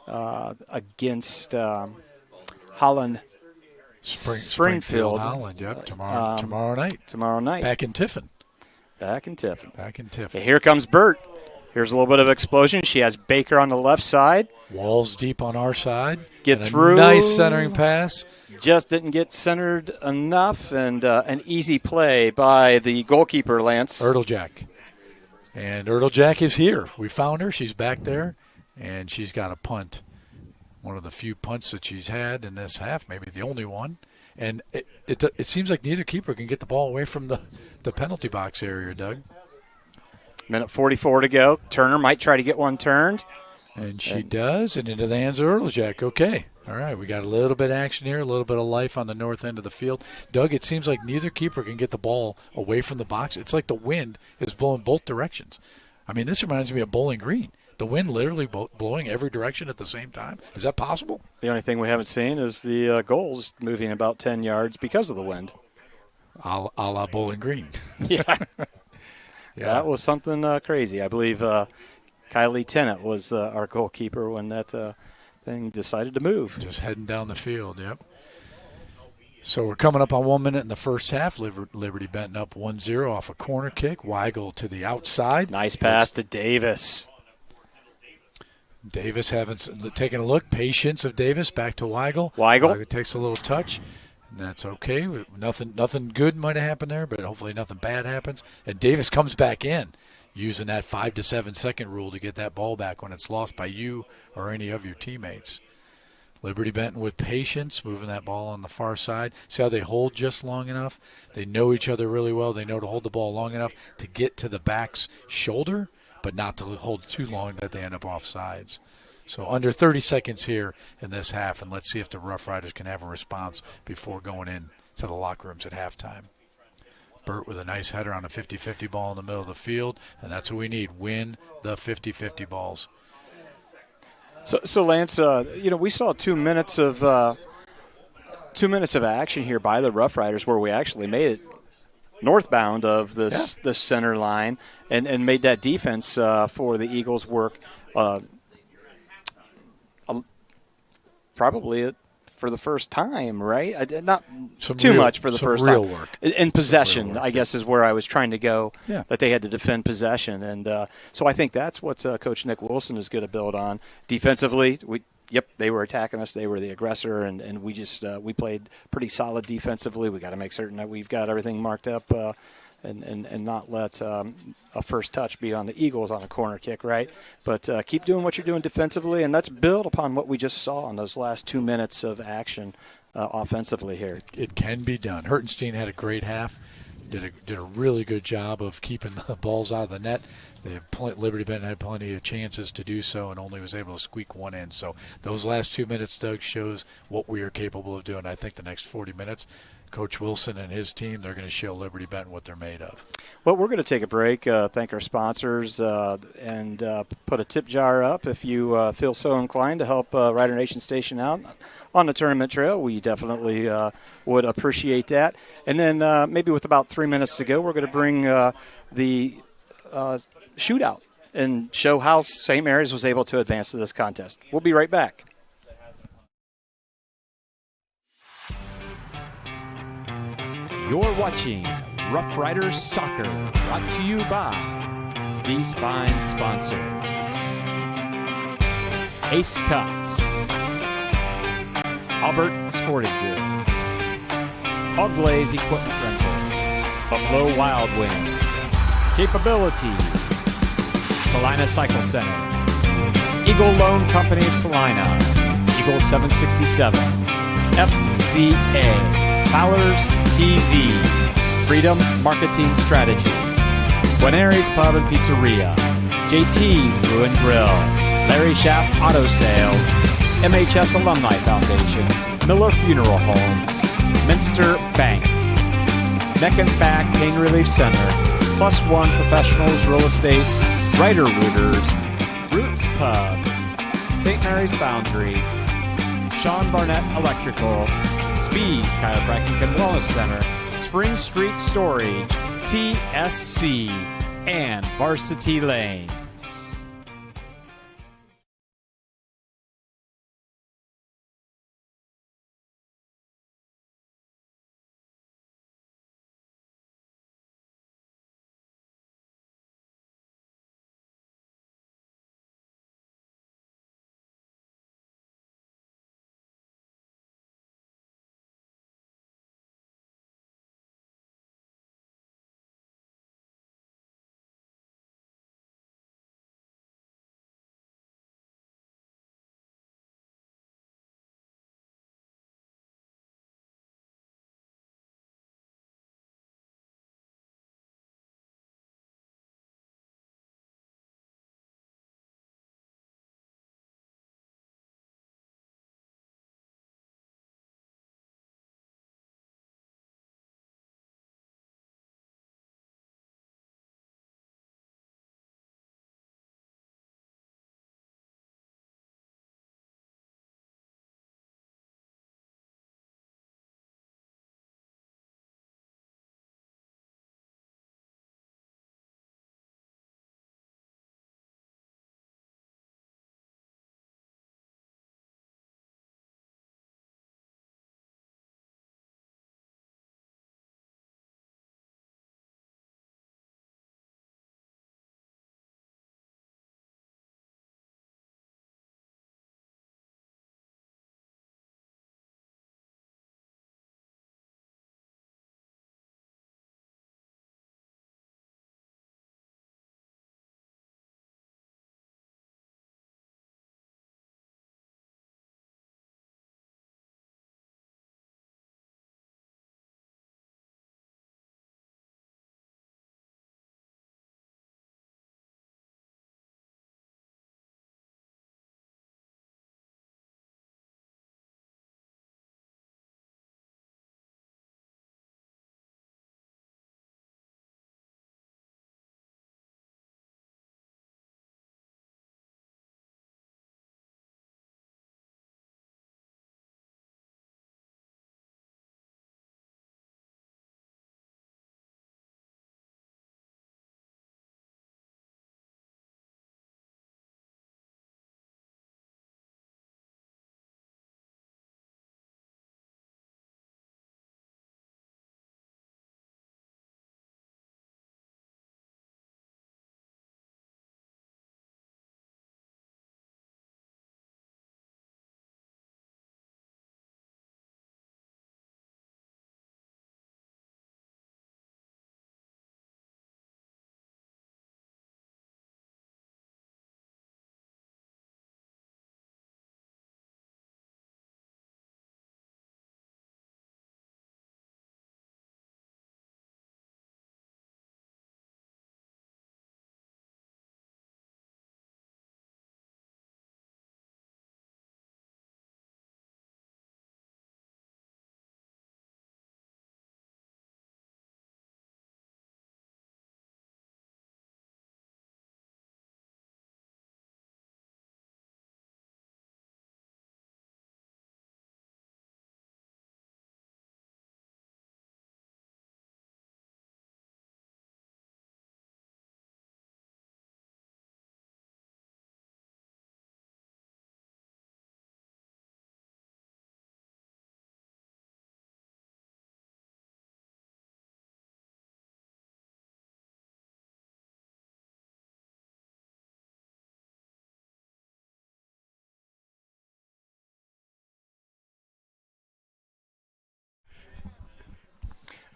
against Holland Springfield. Holland, yep, tomorrow night. Tomorrow night. Back in Tiffin. Okay, here comes Burt. Here's a little bit of explosion. She has Baker on the left side. Walls deep on our side. Get through. Nice centering pass. Just didn't get centered enough, and an easy play by the goalkeeper, Lance. Erdeljack. And Erdeljack is here. We found her. She's back there, and she's got a punt. One of the few punts that she's had in this half, maybe the only one. And it seems like neither keeper can get the ball away from the penalty box area, Doug. Minute 44 to go. Turner might try to get one turned. And she does, and into the hands of Erdeljack. Okay. All right, we got a little bit of action here, a little bit of life on the north end of the field. Doug, it seems like neither keeper can get the ball away from the box. It's like the wind is blowing both directions. I mean, this reminds me of Bowling Green. The wind literally blowing every direction at the same time. Is that possible? The only thing we haven't seen is the goals moving about 10 yards because of the wind. A la Bowling Green. Yeah. That was something crazy. I believe Kylie Tennant was our goalkeeper when that thing decided to move. Just heading down the field, yep. So we're coming up on 1 minute in the first half. Liberty Benton up 1-0 off a corner kick. Weigel to the outside. Nice pass to Davis. Davis taking a look. Patience of Davis back to Weigel. Weigel takes a little touch, and that's okay. Nothing good might have happened there, but hopefully nothing bad happens. And Davis comes back in, using that 5 to 7 second rule to get that ball back when it's lost by you or any of your teammates. Liberty Benton with patience, moving that ball on the far side. See how they hold just long enough? They know each other really well. They know to hold the ball long enough to get to the back's shoulder, but not to hold too long that they end up off sides. So under 30 seconds here in this half, and let's see if the Rough Riders can have a response before going in to the locker rooms at halftime. Burt with a nice header on a 50-50 ball in the middle of the field, and that's what we need, win the 50-50 balls. So Lance, we saw 2 minutes of 2 minutes of action here by the Rough Riders where we actually made it northbound of the center line and made that defense for the Eagles work probably for the first time, right? Not too much for the first real time. Work. In possession, I guess, is where I was trying to go, that they had to defend possession. And so I think that's what Coach Nick Wilson is going to build on. Defensively, they were attacking us. They were the aggressor, and we just we played pretty solid defensively. We got to make certain that we've got everything marked up and not let a first touch be on the Eagles on a corner kick, right? But keep doing what you're doing defensively, and let's build upon what we just saw in those last 2 minutes of action offensively here. It can be done. Hertenstein had a great half. Did a really good job of keeping the balls out of the net. Liberty Benton had plenty of chances to do so and only was able to squeak one in. So those last 2 minutes, Doug, shows what we are capable of doing. I think the next 40 minutes, Coach Wilson and his team, they're going to show Liberty Benton what they're made of. Well, we're going to take a break, thank our sponsors, and put a tip jar up if you feel so inclined to help Rider Nation Station out on the tournament trail. We definitely would appreciate that. And then maybe with about 3 minutes to go, we're going to bring the shootout and show how St. Mary's was able to advance to this contest. We'll be right back. You're watching Rough Riders Soccer, brought to you by these fine sponsors: Ace Cuts, Albert Sporting Goods, Hog Blaze Equipment Rental, Buffalo Wild Wing, Capability, Salina Cycle Center, Eagle Loan Company of Salina, Eagle 767, FCA, Fowler's TV, Freedom Marketing Strategies, Guarneri's Pub and Pizzeria, JT's Brew and Grill, Larry Schaff Auto Sales, MHS Alumni Foundation, Miller Funeral Homes, Minster Bank, Neck and Back Pain Relief Center, Plus One Professionals Real Estate, Writer Rooters, Roots Pub, St. Mary's Foundry, Sean Barnett Electrical, Speeds Chiropractic and Wellness Center, Spring Street Storage, TSC, and Varsity Lane.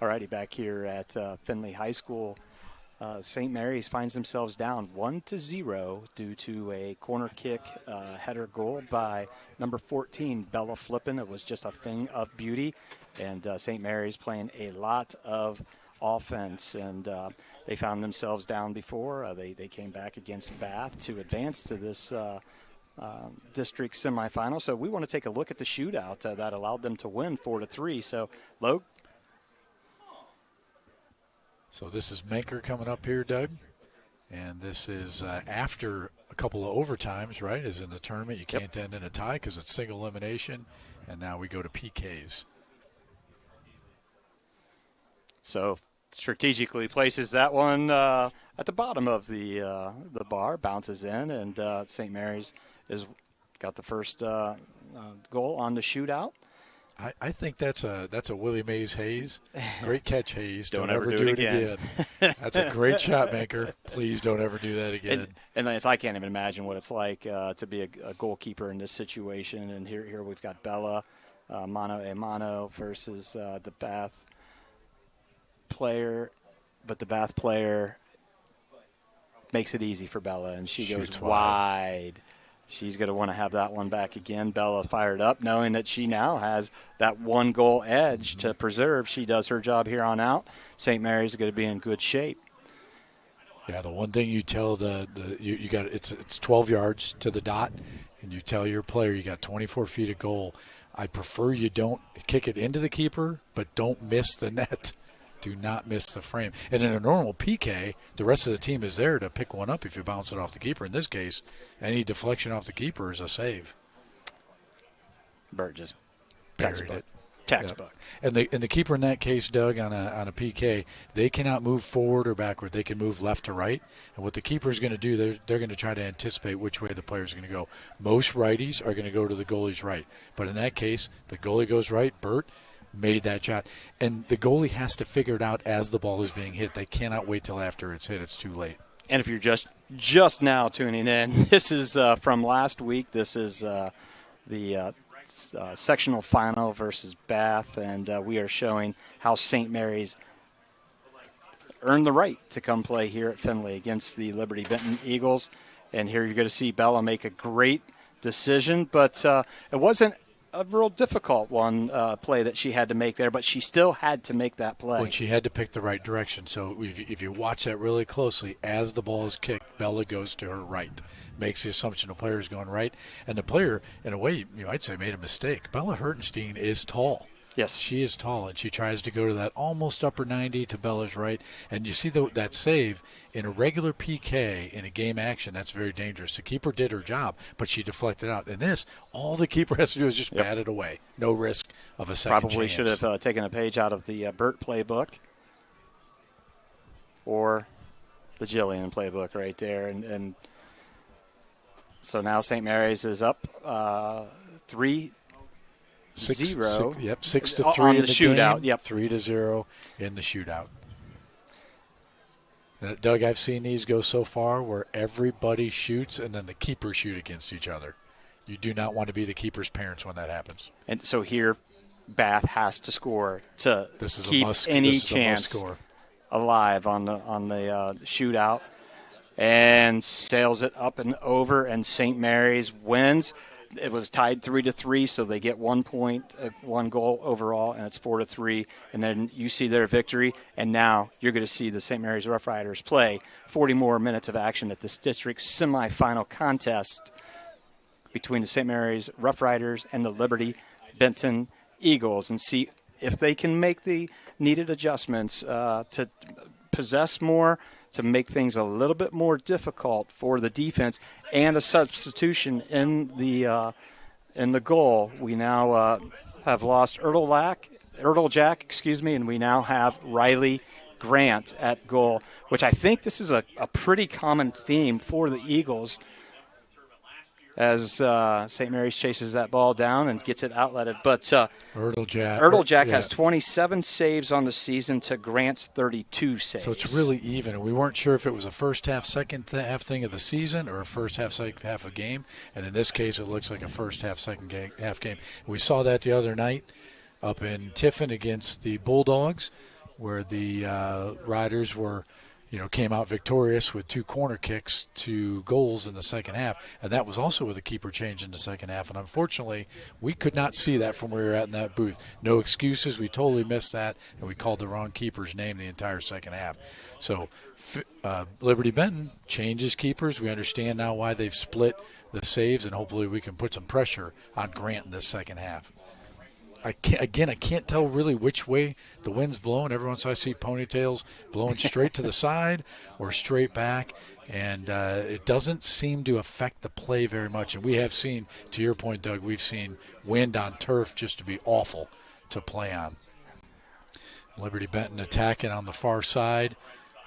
All righty, back here at Findlay High School, St. Mary's finds themselves down 1-0 due to a corner kick header goal by number 14, Bella Flippin. It was just a thing of beauty, and St. Mary's playing a lot of offense, and they found themselves down before. They came back against Bath to advance to this district semifinal. So we want to take a look at the shootout that allowed them to win 4-3. So, Logue. So this is Menker coming up here, Doug. And this is after a couple of overtimes, right? As in the tournament, you can't end in a tie because it's single elimination. And now we go to PKs. So strategically places that one at the bottom of the bar, bounces in, and St. Mary's is got the first goal on the shootout. I think that's a Willie Mays Hayes. Great catch, Hayes. Don't ever do it again. That's a great shot, Maker. Please don't ever do that again. And I can't even imagine what it's like to be a goalkeeper in this situation. And here we've got Bella mano a mano versus the Bath player, but the Bath player makes it easy for Bella, and she goes wide. She's going to want to have that one back again. Bella fired up, knowing that she now has that one goal edge to preserve. She does her job here on out. St. Mary's is going to be in good shape. Yeah, the one thing you tell you got it's 12 yards to the dot, and you tell your player you got 24 feet of goal. I prefer you don't kick it into the keeper, but don't miss the net. Do not miss the frame. And in a normal PK, the rest of the team is there to pick one up if you bounce it off the keeper. In this case, any deflection off the keeper is a save. Bert just textbook. Textbook. Yep. And the keeper in that case, Doug, on a PK, they cannot move forward or backward. They can move left to right. And what the keeper is going to do, they're going to try to anticipate which way the player is going to go. Most righties are going to go to the goalie's right. But in that case, the goalie goes right. Bert made that shot. And the goalie has to figure it out as the ball is being hit. They cannot wait till after it's hit. It's too late. And if you're just now tuning in, this is from last week. This is the sectional final versus Bath, and we are showing how St. Mary's earned the right to come play here at Findlay against the Liberty Benton Eagles. And here you're going to see Bella make a great decision, but it wasn't a real difficult one play that she had to make there, but she still had to make that play. Well, she had to pick the right direction. So if you watch that really closely, as the ball is kicked, Bella goes to her right, makes the assumption the player is going right. And the player, in a way, I'd say made a mistake. Bella Hertenstein is tall. Yes. She is tall, and she tries to go to that almost upper 90 to Bella's right. And you see that save in a regular PK in a game action, that's very dangerous. The keeper did her job, but she deflected out. In this, all the keeper has to do is just bat it away. No risk of a second Probably chance. should have taken a page out of the Burt playbook or the Jillian playbook right there. And so now St. Mary's is up 3-0. 6-3 on in the shootout. Game, yep, 3-0 in the shootout. Doug, I've seen these go so far where everybody shoots and then the keepers shoot against each other. You do not want to be the keeper's parents when that happens. And so here, Bath has to score to keep any chance alive on the shootout, and sails it up and over. And St. Mary's wins. It was tied 3-3, so they get 1 point, 1 goal overall, and it's 4-3. And then you see their victory, and now you're going to see the St. Mary's Rough Riders play 40 more minutes of action at this district semifinal contest between the St. Mary's Rough Riders and the Liberty Benton Eagles, and see if they can make the needed adjustments to possess more, to make things a little bit more difficult for the defense, and a substitution in the goal. We now have lost Ertl Jack, and we now have Riley Grant at goal, which I think this is a pretty common theme for the Eagles as St. Mary's chases that ball down and gets it outletted. But Ertl Jack has 27 saves on the season to Grant's 32 saves. So it's really even. We weren't sure if it was a first half, second half thing of the season or a first half, second half a game. And in this case, it looks like a first half, second half game. We saw that the other night up in Tiffin against the Bulldogs. where the Riders came out victorious with 2 corner kicks to goals in the second half. And that was also with a keeper change in the second half. And unfortunately, we could not see that from where we were at in that booth. No excuses. We totally missed that, and we called the wrong keeper's name the entire second half. So Liberty Benton changes keepers. We understand now why they've split the saves, and hopefully we can put some pressure on Grant in this second half. I can't tell really which way the wind's blowing. Every once in a while I see ponytails blowing straight to the side or straight back, and it doesn't seem to affect the play very much. And we have seen, to your point, Doug, we've seen wind on turf just to be awful to play on. Liberty Benton attacking on the far side,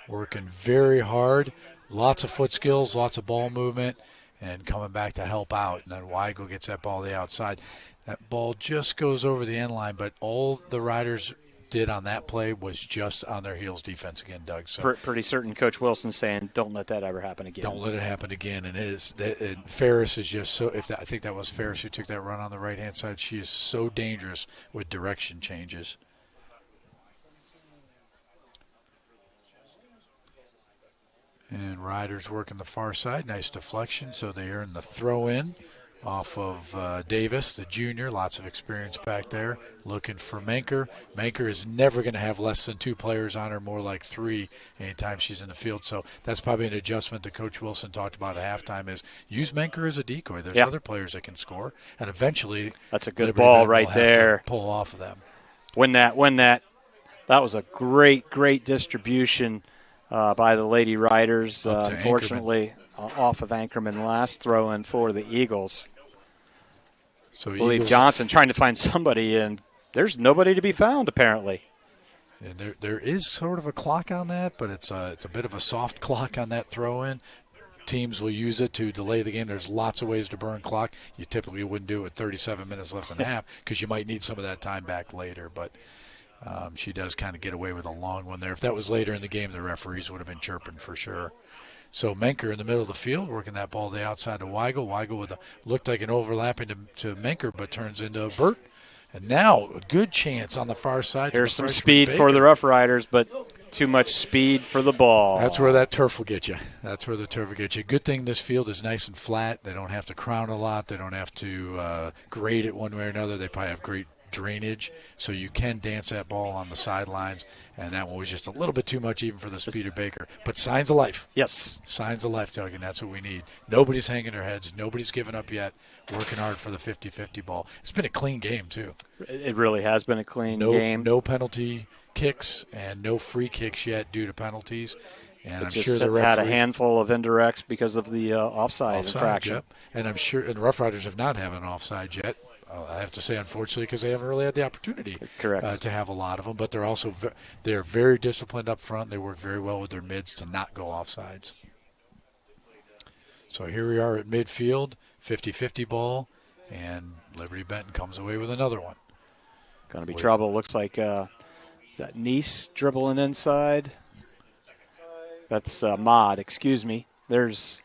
working very hard, lots of foot skills, lots of ball movement, and coming back to help out. And then Weigel gets that ball to the outside. That ball just goes over the end line, but all the Riders did on that play was just on their heels defense again, Doug. So pretty certain Coach Wilson's saying, don't let that ever happen again. Don't let it happen again. And Ferris is just so – I think that was Ferris who took that run on the right-hand side. She is so dangerous with direction changes. And Riders working the far side. Nice deflection, so they earn the throw-in off of Davis, the junior. Lots of experience back there. Looking for Manker. Manker is never going to have less than 2 players on her, more like 3 anytime she's in the field. So that's probably an adjustment that Coach Wilson talked about at halftime is use Manker as a decoy. There's other players that can score. And eventually that's a good ball right there. Pull off of them. When that was a great distribution by the Lady Riders. Unfortunately, off of Anchorman last throw-in for the Eagles. So I believe Johnson trying to find somebody, and there's nobody to be found apparently. And there is sort of a clock on that, but it's a bit of a soft clock on that throw-in. Teams will use it to delay the game. There's lots of ways to burn clock. You typically wouldn't do it with 37 minutes left in half because you might need some of that time back later. But she does kind of get away with a long one there. If that was later in the game, the referees would have been chirping for sure. So Menker in the middle of the field, working that ball to the outside to Weigel. Weigel looked like an overlapping to Menker, but turns into Burt. And now a good chance on the far side. Here's some speed for the Rough Riders, but too much speed for the ball. That's where that turf will get you. That's where the turf will get you. Good thing this field is nice and flat. They don't have to crown a lot. They don't have to grade it one way or another. They probably have great drainage, so you can dance that ball on the sidelines, and that one was just a little bit too much even for the Speeder Baker. But signs of life. Yes. Signs of life, Doug, and that's what we need. Nobody's hanging their heads. Nobody's giving up yet. Working hard for the 50-50 ball. It's been a clean game, too. It really has been a clean game. No penalty kicks and no free kicks yet due to penalties. And I'm sure the referee had a handful of indirects because of the offside infraction. Yep. And I'm sure the Rough Riders have not had an offside yet. I have to say, unfortunately, because they haven't really had the opportunity to have a lot of them. But they're very disciplined up front. They work very well with their mids to not go offsides. So here we are at midfield, 50-50 ball, and Liberty Benton comes away with another one. Going to be trouble. Looks like that Nice dribbling inside. That's Mod, excuse me. Is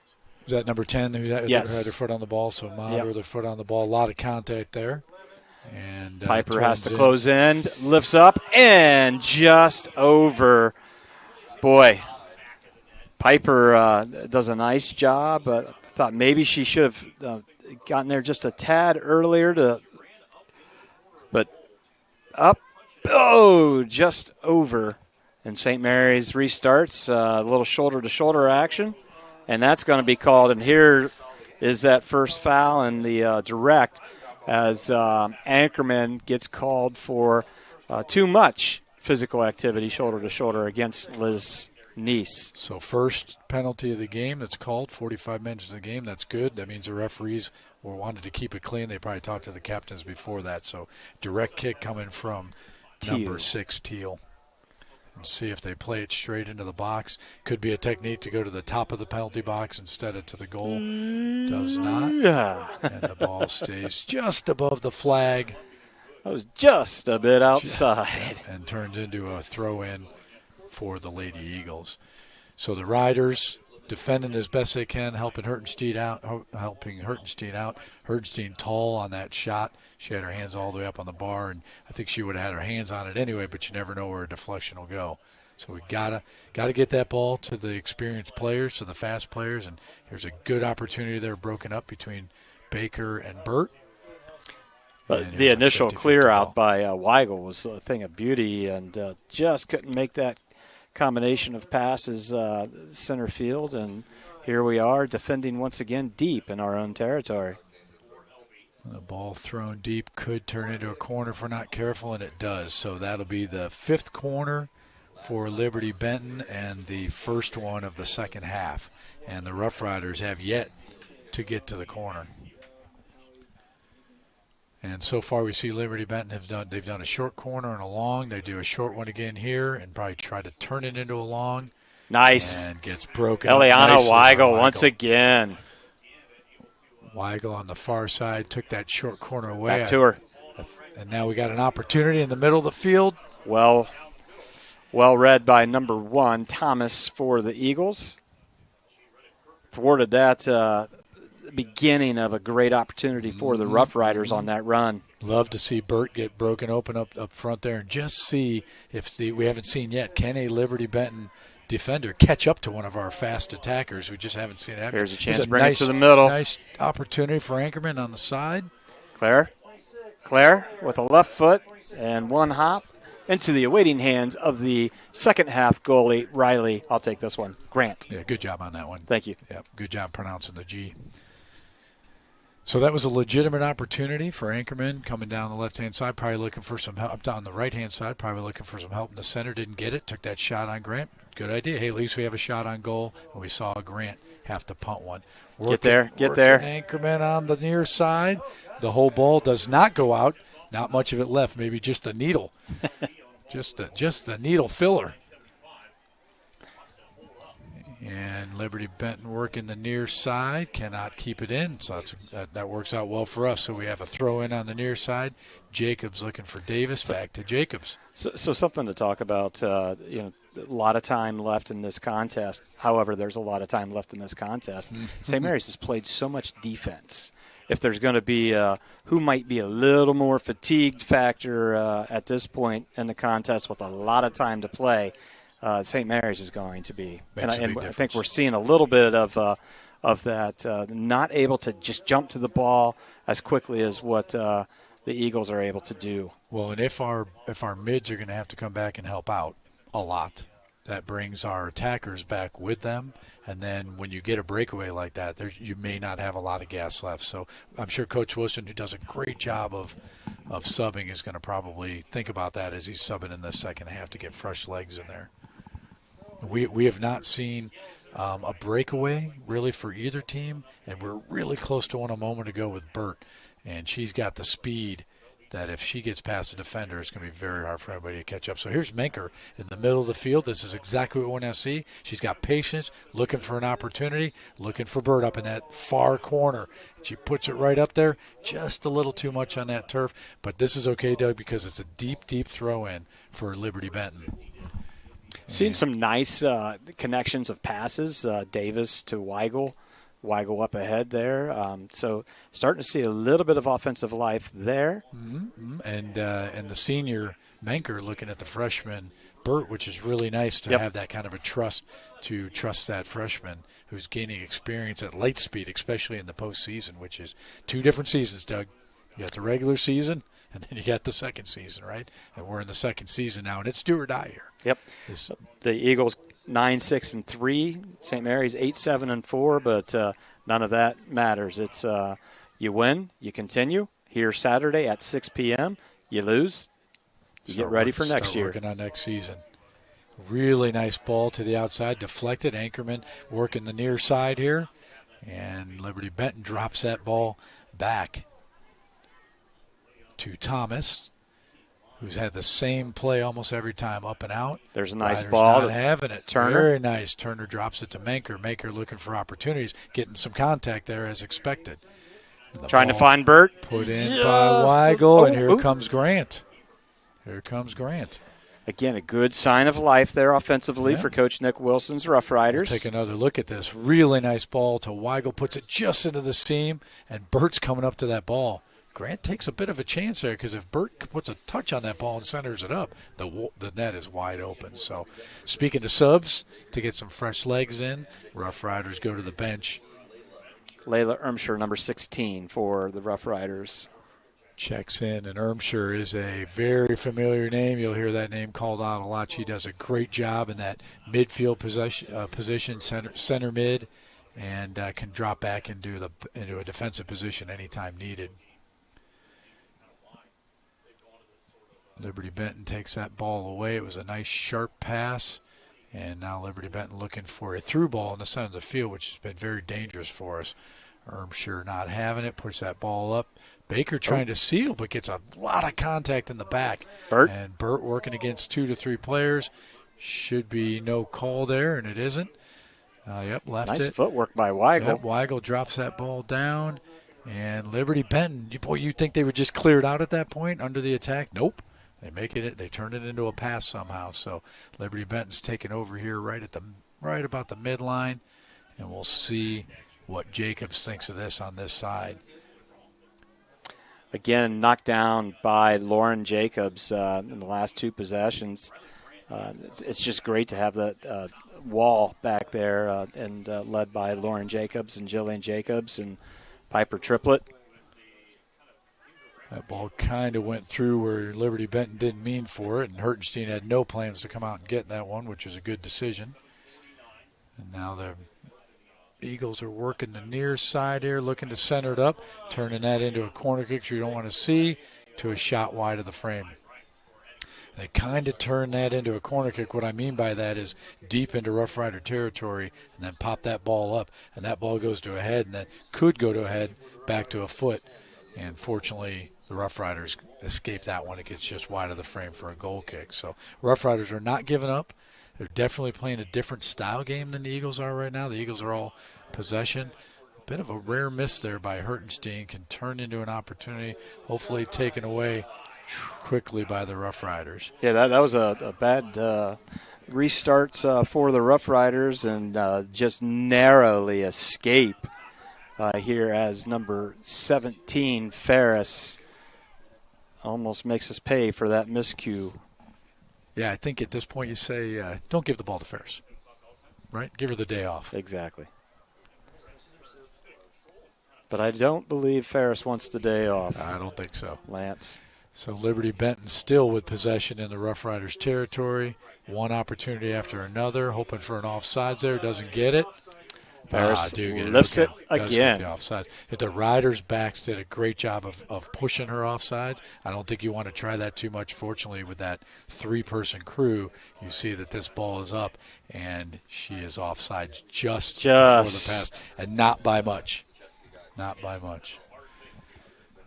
that number 10 who had their foot on the ball? So Mod with their foot on the ball. A lot of contact there. And Piper has to close in, lifts up, and just over. Boy, Piper does a nice job. I thought maybe she should have gotten there just a tad earlier but up. Oh, just over. And St. Mary's restarts, a little shoulder-to-shoulder action, and that's going to be called. And here is that first foul in the direct as Anchorman gets called for too much physical activity, shoulder-to-shoulder, against Liz Neese. So first penalty of the game that's called, 45 minutes of the game. That's good. That means the referees wanted to keep it clean. They probably talked to the captains before that. So direct kick coming from number 6, Teal. And see if they play it straight into the box. Could be a technique to go to the top of the penalty box instead of to the goal. Does not. Yeah. And the ball stays just above the flag. That was just a bit outside. And turned into a throw-in for the Lady Eagles. So the Riders defending as best they can, helping Hertenstein out. Hertenstein tall on that shot. She had her hands all the way up on the bar, and I think she would have had her hands on it anyway, but you never know where a deflection will go. So we gotta get that ball to the experienced players, to the fast players, and here's a good opportunity there broken up between Baker and Burt. But the initial clear out by Weigel was a thing of beauty, and just couldn't make that combination of passes center field. And here we are defending once again deep in our own territory. The ball thrown deep could turn into a corner if we're not careful, and it does. So that'll be the 5th corner for Liberty Benton and the first one of the second half. And the Rough Riders have yet to get to the corner. And so far we see Liberty Benton they've done a short corner and a long. They do a short one again here and probably try to turn it into a long. Nice. And gets broken. Eliana Weigel once again. Weigel on the far side took that short corner away. Back to her. And now we got an opportunity in the middle of the field. Well read by number 1, Thomas, for the Eagles. Thwarted that beginning of a great opportunity for the Rough Riders on that run. Love to see Burt get broken open up front there and just see if we haven't seen yet, can a Liberty Benton defender catch up to one of our fast attackers? We just haven't seen it happen. Here's a chance to bring it to the middle. Nice opportunity for Anchorman on the side. Claire with a left foot and one hop into the awaiting hands of the second half goalie, Riley. I'll take this one. Grant. Yeah, good job on that one. Thank you. Yeah, good job pronouncing the G. So that was a legitimate opportunity for Anchorman coming down the left-hand side, probably looking for some help. Down the right-hand side, probably looking for some help in the center. Didn't get it. Took that shot on Grant. Good idea. Hey, at least we have a shot on goal. And we saw Grant have to punt one. Get there. Anchorman on the near side. The whole ball does not go out. Not much of it left. Maybe just the needle. just the needle filler. And Liberty Benton working the near side, cannot keep it in, so that works out well for us. So we have a throw in on the near side. Jacobs looking for Davis, back to Jacobs. So something to talk about. A lot of time left in this contest. However, there's a lot of time left in this contest. St. Mary's has played so much defense. If there's going to be who might be a little more fatigued factor at this point in the contest with a lot of time to play, St. Mary's is going to be. And I think we're seeing a little bit of that, not able to just jump to the ball as quickly as what the Eagles are able to do. Well, and if our mids are going to have to come back and help out a lot, that brings our attackers back with them. And then when you get a breakaway like that, you may not have a lot of gas left. So I'm sure Coach Wilson, who does a great job of subbing, is going to probably think about that as he's subbing in the second half to get fresh legs in there. We have not seen a breakaway really for either team, and we're really close to one a moment ago with Burt. And she's got the speed that if she gets past the defender, it's going to be very hard for anybody to catch up. So here's Menker in the middle of the field. This is exactly what we want to see. She's got patience, looking for an opportunity, looking for Burt up in that far corner. She puts it right up there, just a little too much on that turf. But this is okay, Doug, because it's a deep, deep throw-in for Liberty Benton. Seen some nice connections of passes, Davis to Weigel up ahead there. So starting to see a little bit of offensive life there. Mm-hmm. And the senior Menker looking at the freshman Burt, which is really nice to have that kind of a trust that freshman who's gaining experience at light speed, especially in the postseason, which is 2 different seasons, Doug. You got the regular season, and then you got the second season, right? And we're in the second season now, and it's do or die here. Yep. The Eagles 9-6-3, St. Mary's 8-7-4, but none of that matters. It's you win, you continue. Here Saturday at 6 p.m. You lose, you get ready for next year. Working on next season. Really nice ball to the outside, deflected. Anchorman working the near side here, and Liberty Benton drops that ball back to Thomas, who's had the same play almost every time, up and out. There's a nice Riders ball. Not having it. Turner. Very nice. Turner drops it to Menker. Menker looking for opportunities, getting some contact there as expected. Trying to find Burt. Put in by Weigel, and here comes Grant. Here comes Grant. Again, a good sign of life there offensively for Coach Nick Wilson's Rough Riders. We'll take another look at this. Really nice ball to Weigel, puts it just into the seam, and Bert's coming up to that ball. Grant takes a bit of a chance there because if Bert puts a touch on that ball and centers it up, the net is wide open. So speaking of subs, to get some fresh legs in, Rough Riders go to the bench. Layla Ermshire, number 16 for the Rough Riders. Checks in, and Ermshire is a very familiar name. You'll hear that name called out a lot. She does a great job in that midfield position, center mid, and can drop back into a defensive position anytime needed. Liberty Benton takes that ball away. It was a nice sharp pass, and now Liberty Benton looking for a through ball in the center of the field, which has been very dangerous for us. Ermshire not having it, push that ball up. Baker trying to seal, but gets a lot of contact in the back. And Burt working against 2 to 3 players. Should be no call there, and it isn't. Left it. Nice footwork by Weigel. Yep, Weigel drops that ball down. And Liberty Benton, you'd think they would just clear it out at that point under the attack. Nope. They turn it into a pass somehow. So Liberty Benton's taking over here right about the midline, and we'll see what Jacobs thinks of this on this side. Again, knocked down by Lauren Jacobs in the last 2 possessions. It's just great to have that wall back there and led by Lauren Jacobs and Jillian Jacobs and Piper Triplett. That ball kind of went through where Liberty Benton didn't mean for it, and Hertenstein had no plans to come out and get that one, which was a good decision. And now the Eagles are working the near side here, looking to center it up, turning that into a corner kick you don't want to see, to a shot wide of the frame. They kind of turn that into a corner kick. What I mean by that is deep into Rough Rider territory and then pop that ball up, and that ball goes to a head, and that could go to a head, back to a foot. And fortunately, the Rough Riders escape that one. It gets just wide of the frame for a goal kick. So Rough Riders are not giving up. They're definitely playing a different style game than the Eagles are right now. The Eagles are all possession. A bit of a rare miss there by Hertenstein can turn into an opportunity, hopefully taken away quickly by the Rough Riders. Yeah, that was a bad restarts for the Rough Riders, and just narrowly escape here as number 17, Ferris, almost makes us pay for that miscue. Yeah, I think at this point you say, don't give the ball to Ferris, right? Give her the day off. Exactly. But I don't believe Ferris wants the day off. I don't think so. Lance. So Liberty Benton still with possession in the Rough Riders territory. One opportunity after another, hoping for an offsides there. Doesn't get it. Ferris lifts it again. The offsides. If the Riders' backs did a great job of pushing her offsides, I don't think you want to try that too much. Fortunately, with that 3-person crew, you see that this ball is up, and she is offsides just before the pass, and not by much. Not by much.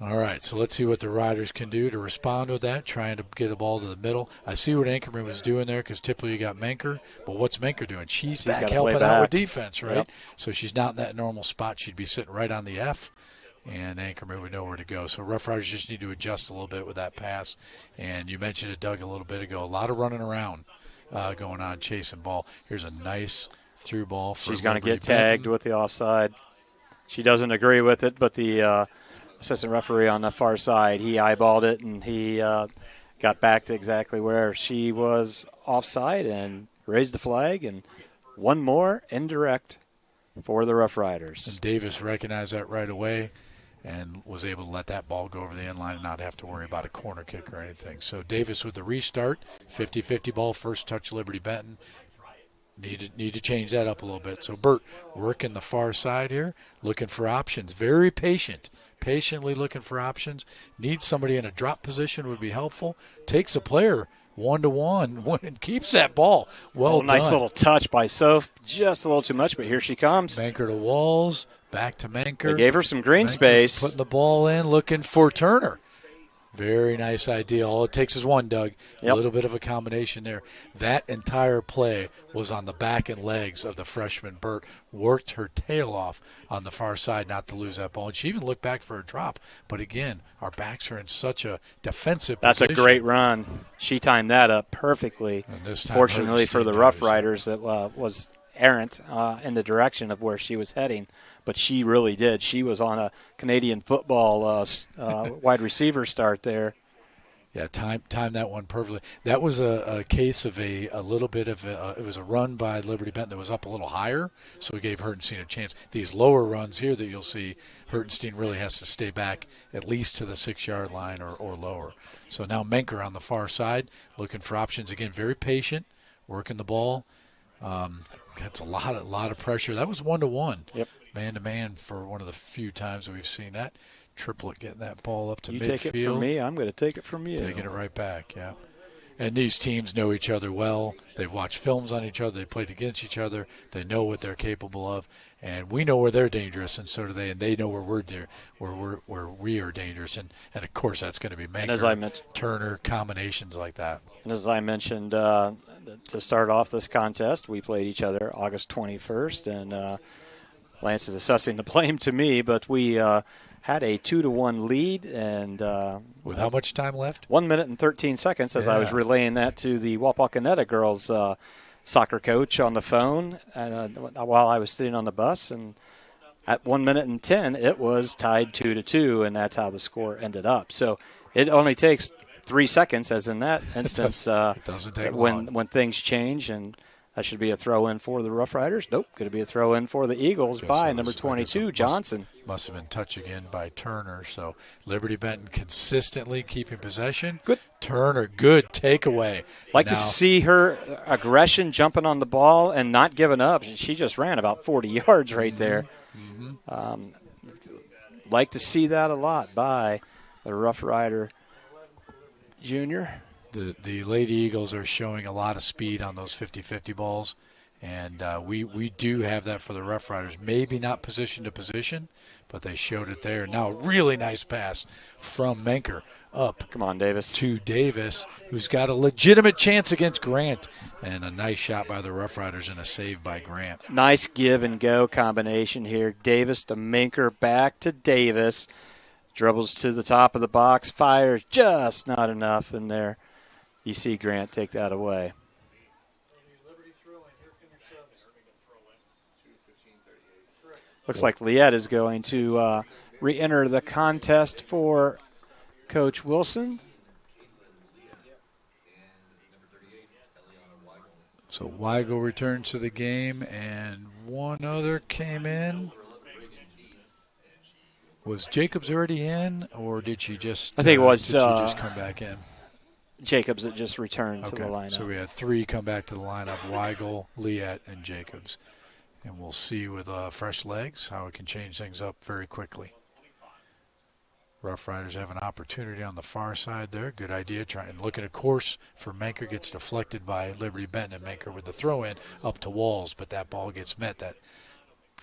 All right, so let's see what the Riders can do to respond with that, trying to get the ball to the middle. I see what Ankerman was doing there because typically you got Menker, but what's Menker doing? She's back helping out with defense, right? Yep. So she's not in that normal spot. She'd be sitting right on the F, and Ankerman would know where to go. So Rough Riders just need to adjust a little bit with that pass. And you mentioned it, Doug, a little bit ago. A lot of running around going on, chasing ball. Here's a nice through ball for She's going to get tagged with the offside. She doesn't agree with it, but the assistant referee on the far side, he eyeballed it, and he got back to exactly where she was offside and raised the flag, and one more indirect for the Rough Riders. And Davis recognized that right away and was able to let that ball go over the end line and not have to worry about a corner kick or anything. So Davis with the restart, 50-50 ball, first touch Liberty Benton. Need to change that up a little bit. So Burt working the far side here, looking for options. Very patiently looking for options. Needs somebody in a drop position would be helpful. Takes a player one-to-one and keeps that ball. Well done. Nice little touch by Soph. Just a little too much, but here she comes. Menker to Walls, back to Menker. They gave her some green space. Putting the ball in, looking for Turner. Very nice idea. All it takes is one, Doug. A little bit of a combination there. That entire play was on the back and legs of the freshman Burt. Worked her tail off on the far side not to lose that ball. And she even looked back for a drop. But, again, our backs are in such a defensive position. That's a great run. She timed that up perfectly. Fortunately for the Rough Riders, it was errant in the direction of where she was heading. But she really did. She was on a Canadian football wide receiver start there. Yeah, timed that one perfectly. That was a case of a little bit of it was a run by Liberty Benton that was up a little higher, so we gave Hertenstein a chance. These lower runs here that you'll see, Hertenstein really has to stay back at least to the 6-yard line or lower. So now Menker on the far side, looking for options again. Very patient, working the ball. That's a lot of pressure. That was 1-to-1. Yep. Man-to-man for one of the few times that we've seen that. Triplet getting that ball up to midfield. You take it from me, I'm going to take it from you. Taking it right back, yeah. And these teams know each other well. They've watched films on each other. They played against each other. They know what they're capable of. And we know where they're dangerous, and so do they. And they know where we're there, where we are dangerous. And of course, that's going to be Manker, Turner, combinations like that. And as I mentioned, to start off this contest, we played each other August 21st, and Lance is assessing the blame to me, but we had a 2-1 lead, and with how much time left? 1 minute and 13 seconds. As I was relaying that to the Wapakoneta girls soccer coach on the phone while I was sitting on the bus, and at 1 minute and 10, it was tied 2-2, and that's how the score ended up. So it only takes 3 seconds, as in that instance, it doesn't take long. When things change, and that should be a throw-in for the Rough Riders. Nope, going to be a throw-in for the Eagles by number 22, Johnson. Must have been touch again by Turner. So Liberty Benton consistently keeping possession. Good. Turner, good takeaway. Like to see her aggression jumping on the ball and not giving up. She just ran about 40 yards right there. Mm-hmm. Like to see that a lot by the Rough Rider junior. The Lady Eagles are showing a lot of speed on those 50-50 balls, and we do have that for the Rough Riders. Maybe not position to position, but they showed it there. Now, really nice pass from Menker up. Come on, Davis. To Davis, who's got a legitimate chance against Grant, and a nice shot by the Rough Riders and a save by Grant. Nice give-and-go combination here. Davis to Menker, back to Davis. Dribbles to the top of the box, fires just not enough in there. You see Grant take that away. Looks like Liette is going to re-enter the contest for Coach Wilson. So Weigel returns to the game, and one other came in. Was Jacobs already in, or did she just? I think it was. Did she just come back in? Jacobs that just returned to the lineup. So we had 3 come back to the lineup: Weigel, Liette, and Jacobs. And we'll see with fresh legs how it can change things up very quickly. Rough Riders have an opportunity on the far side there. Good idea. Trying looking at course for Menker, gets deflected by Liberty Benton, and Menker with the throw-in up to Walls, but that ball gets met.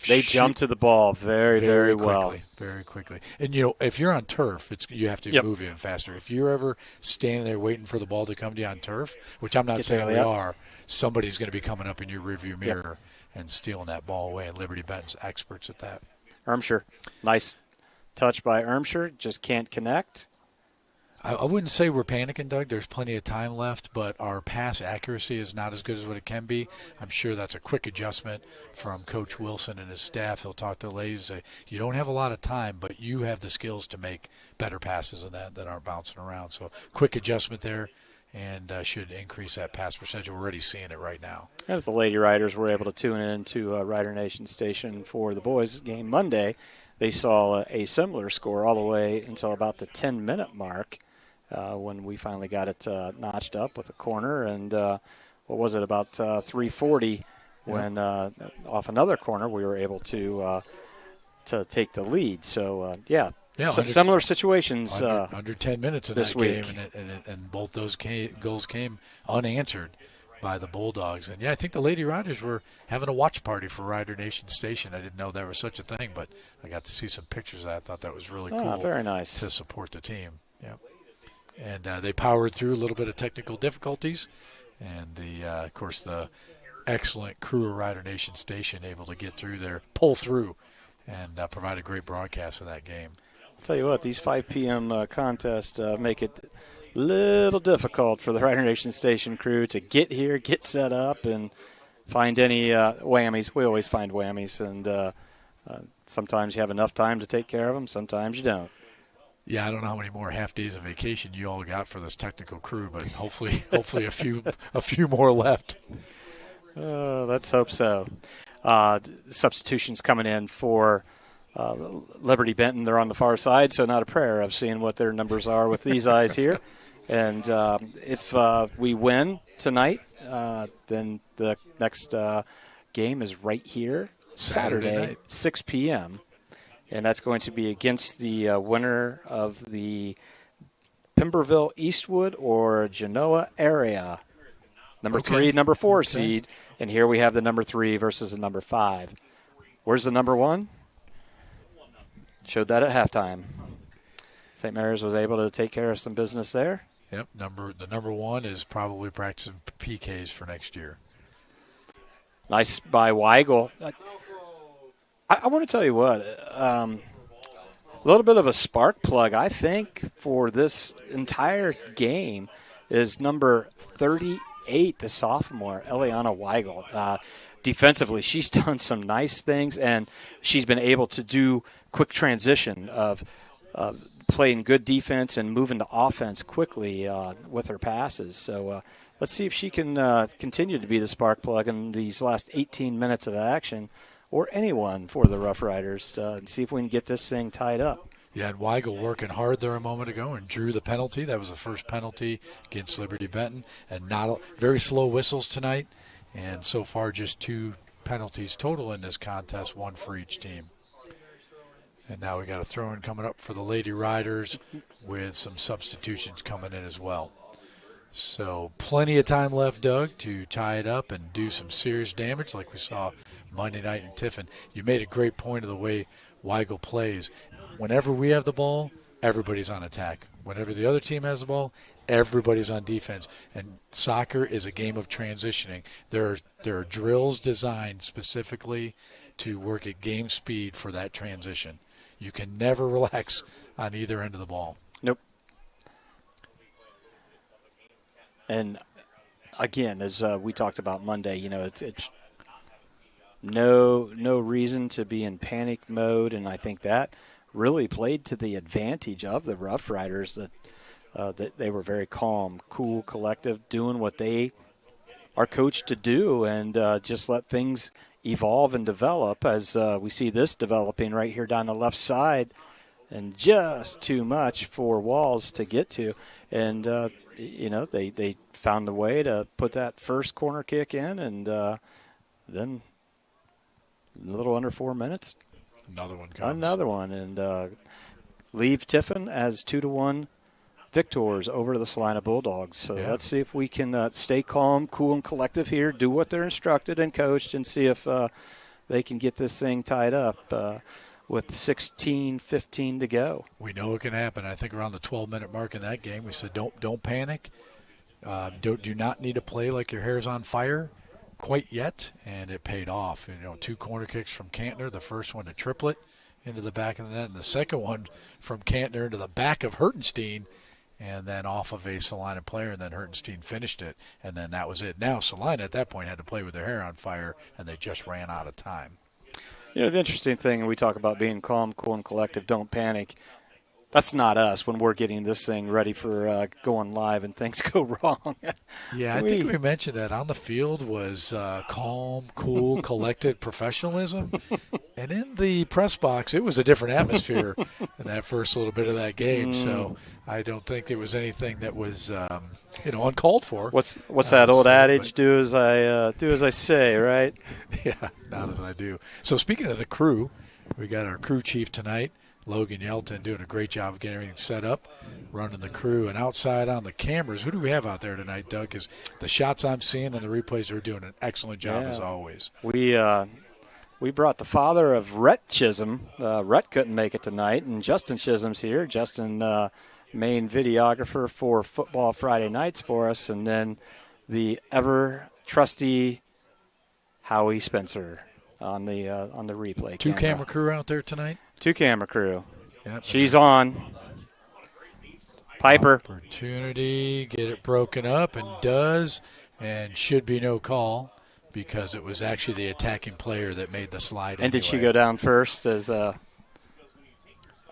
They jump to the ball very well. Very quickly. And, if you're on turf, you have to move even faster. If you're ever standing there waiting for the ball to come to you on turf, which I'm not saying we are, somebody's going to be coming up in your rearview mirror and stealing that ball away, and Liberty Benton's experts at that. Ermshire. Nice touch by Ermshire. Just can't connect. I wouldn't say we're panicking, Doug. There's plenty of time left, but our pass accuracy is not as good as what it can be. I'm sure that's a quick adjustment from Coach Wilson and his staff. He'll talk to the ladies. Say, you don't have a lot of time, but you have the skills to make better passes than that aren't bouncing around. So quick adjustment there, and should increase that pass percentage. We're already seeing it right now. As the Lady Riders were able to tune in to Rider Nation Station for the boys' game Monday, they saw a similar score all the way until about the 10-minute mark. When we finally got it notched up with a corner, and what was it, about 3:40 when off another corner we were able to take the lead. So similar situations under 10 minutes in this that week. Game, and both those goals came unanswered by the Bulldogs. And I think the Lady Riders were having a watch party for Rider Nation Station. I didn't know there was such a thing, but I got to see some pictures of that. I thought that was really cool. Very nice to support the team. Yeah. And they powered through a little bit of technical difficulties. And, of course, the excellent crew of Rider Nation Station able to get through there, pull through, and provide a great broadcast of that game. I'll tell you what, these 5 p.m. contests make it a little difficult for the Rider Nation Station crew to get here, get set up, and find any whammies. We always find whammies, and sometimes you have enough time to take care of them, sometimes you don't. Yeah, I don't know how many more half days of vacation you all got for this technical crew, but hopefully a few more left. Let's hope so. Substitutions coming in for Liberty Benton. They're on the far side, so not a prayer of seeing what their numbers are with these eyes here. And if we win tonight, then the next game is right here, Saturday 6 p.m., and that's going to be against the winner of the Pemberville Eastwood or Genoa area. Number 3, number 4 seed. And here we have the number 3 versus the number 5. Where's the number 1? Showed that at halftime. St. Mary's was able to take care of some business there. Yep, the number 1 is probably practicing PKs for next year. Nice by Weigel. I want to tell you what, a little bit of a spark plug, I think, for this entire game is number 38, the sophomore, Eliana Weigel. Defensively, she's done some nice things, and she's been able to do quick transition of playing good defense and moving to offense quickly with her passes. So let's see if she can continue to be the spark plug in these last 18 minutes of action, or anyone for the Rough Riders, and see if we can get this thing tied up. Yeah, and Weigel working hard there a moment ago and drew the penalty. That was the first penalty against Liberty Benton. And very slow whistles tonight. And so far just 2 penalties total in this contest, 1 for each team. And now we got a throw-in coming up for the Lady Riders with some substitutions coming in as well. So plenty of time left, Doug, to tie it up and do some serious damage like we saw Monday night in Tiffin. You made a great point of the way Weigel plays. Whenever we have the ball, everybody's on attack. Whenever the other team has the ball, everybody's on defense. And soccer is a game of transitioning. There are drills designed specifically to work at game speed for that transition. You can never relax on either end of the ball. Nope. And again, as we talked about Monday, it's no reason to be in panic mode, and I think that really played to the advantage of the Rough Riders, that they were very calm, cool, collective, doing what they are coached to do, and just let things evolve and develop as we see this developing right here down the left side, and just too much for Walls to get to. And, they found a way to put that first corner kick in, and then a little under 4 minutes. Another one comes. Another one, and leave Tiffin as 2-1 victors over the Salina Bulldogs. So let's see if we can stay calm, cool, and collective here, do what they're instructed and coached, and see if they can get this thing tied up with 16-15 to go. We know it can happen. I think around the 12-minute mark in that game, we said don't panic. Do not need to play like your hair's on fire quite yet, and it paid off. 2 corner kicks from Cantner, the first one to triplet into the back of the net, and the second one from Cantner into the back of Hertenstein, and then off of a Salina player, and then Hertenstein finished it, and then that was it. Now Salina at that point had to play with their hair on fire, and they just ran out of time. The interesting thing, we talk about being calm, cool, and collective, don't panic. That's not us when we're getting this thing ready for going live and things go wrong. Yeah, I think we mentioned that on the field was calm, cool, collected professionalism. And in the press box, it was a different atmosphere in that first little bit of that game. So I don't think it was anything that was, uncalled for. What's that old adage? Do as I say, right? Yeah, not as I do. So speaking of the crew, we got our crew chief tonight, Logan Yelton, doing a great job of getting everything set up, running the crew. And outside on the cameras, who do we have out there tonight, Doug? Because the shots I'm seeing and the replays are doing an excellent job as always. We brought the father of Rhett Chisholm. Rhett couldn't make it tonight, and Justin Chisholm's here. Justin main videographer for Football Friday Nights for us, and then the ever trusty Howie Spencer on the replay. Two camera crew out there tonight. Two camera crew. Yep. She's on. Piper. Opportunity, get it broken up, and does, and should be no call because it was actually the attacking player that made the slide. And did she go down first as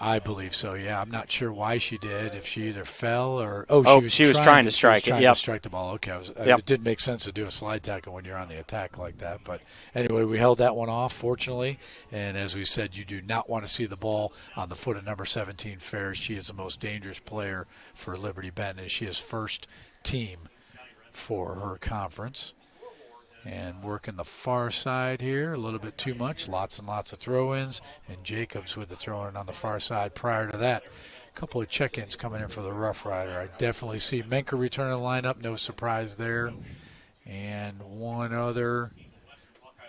I believe so, yeah. I'm not sure why she did, if she either fell or she was trying to strike it. Yep. To strike the ball. Okay, yep. It didn't make sense to do a slide tackle when you're on the attack like that. But anyway, we held that one off, fortunately. And as we said, you do not want to see the ball on the foot of number 17, Ferris. She is the most dangerous player for Liberty Benton, and she is first team for her conference. And working the far side here, a little bit too much. Lots and lots of throw-ins. And Jacobs with the throw-in on the far side. Prior to that, a couple of check-ins coming in for the Rough Rider. I definitely see Menker returning the lineup. No surprise there. And one other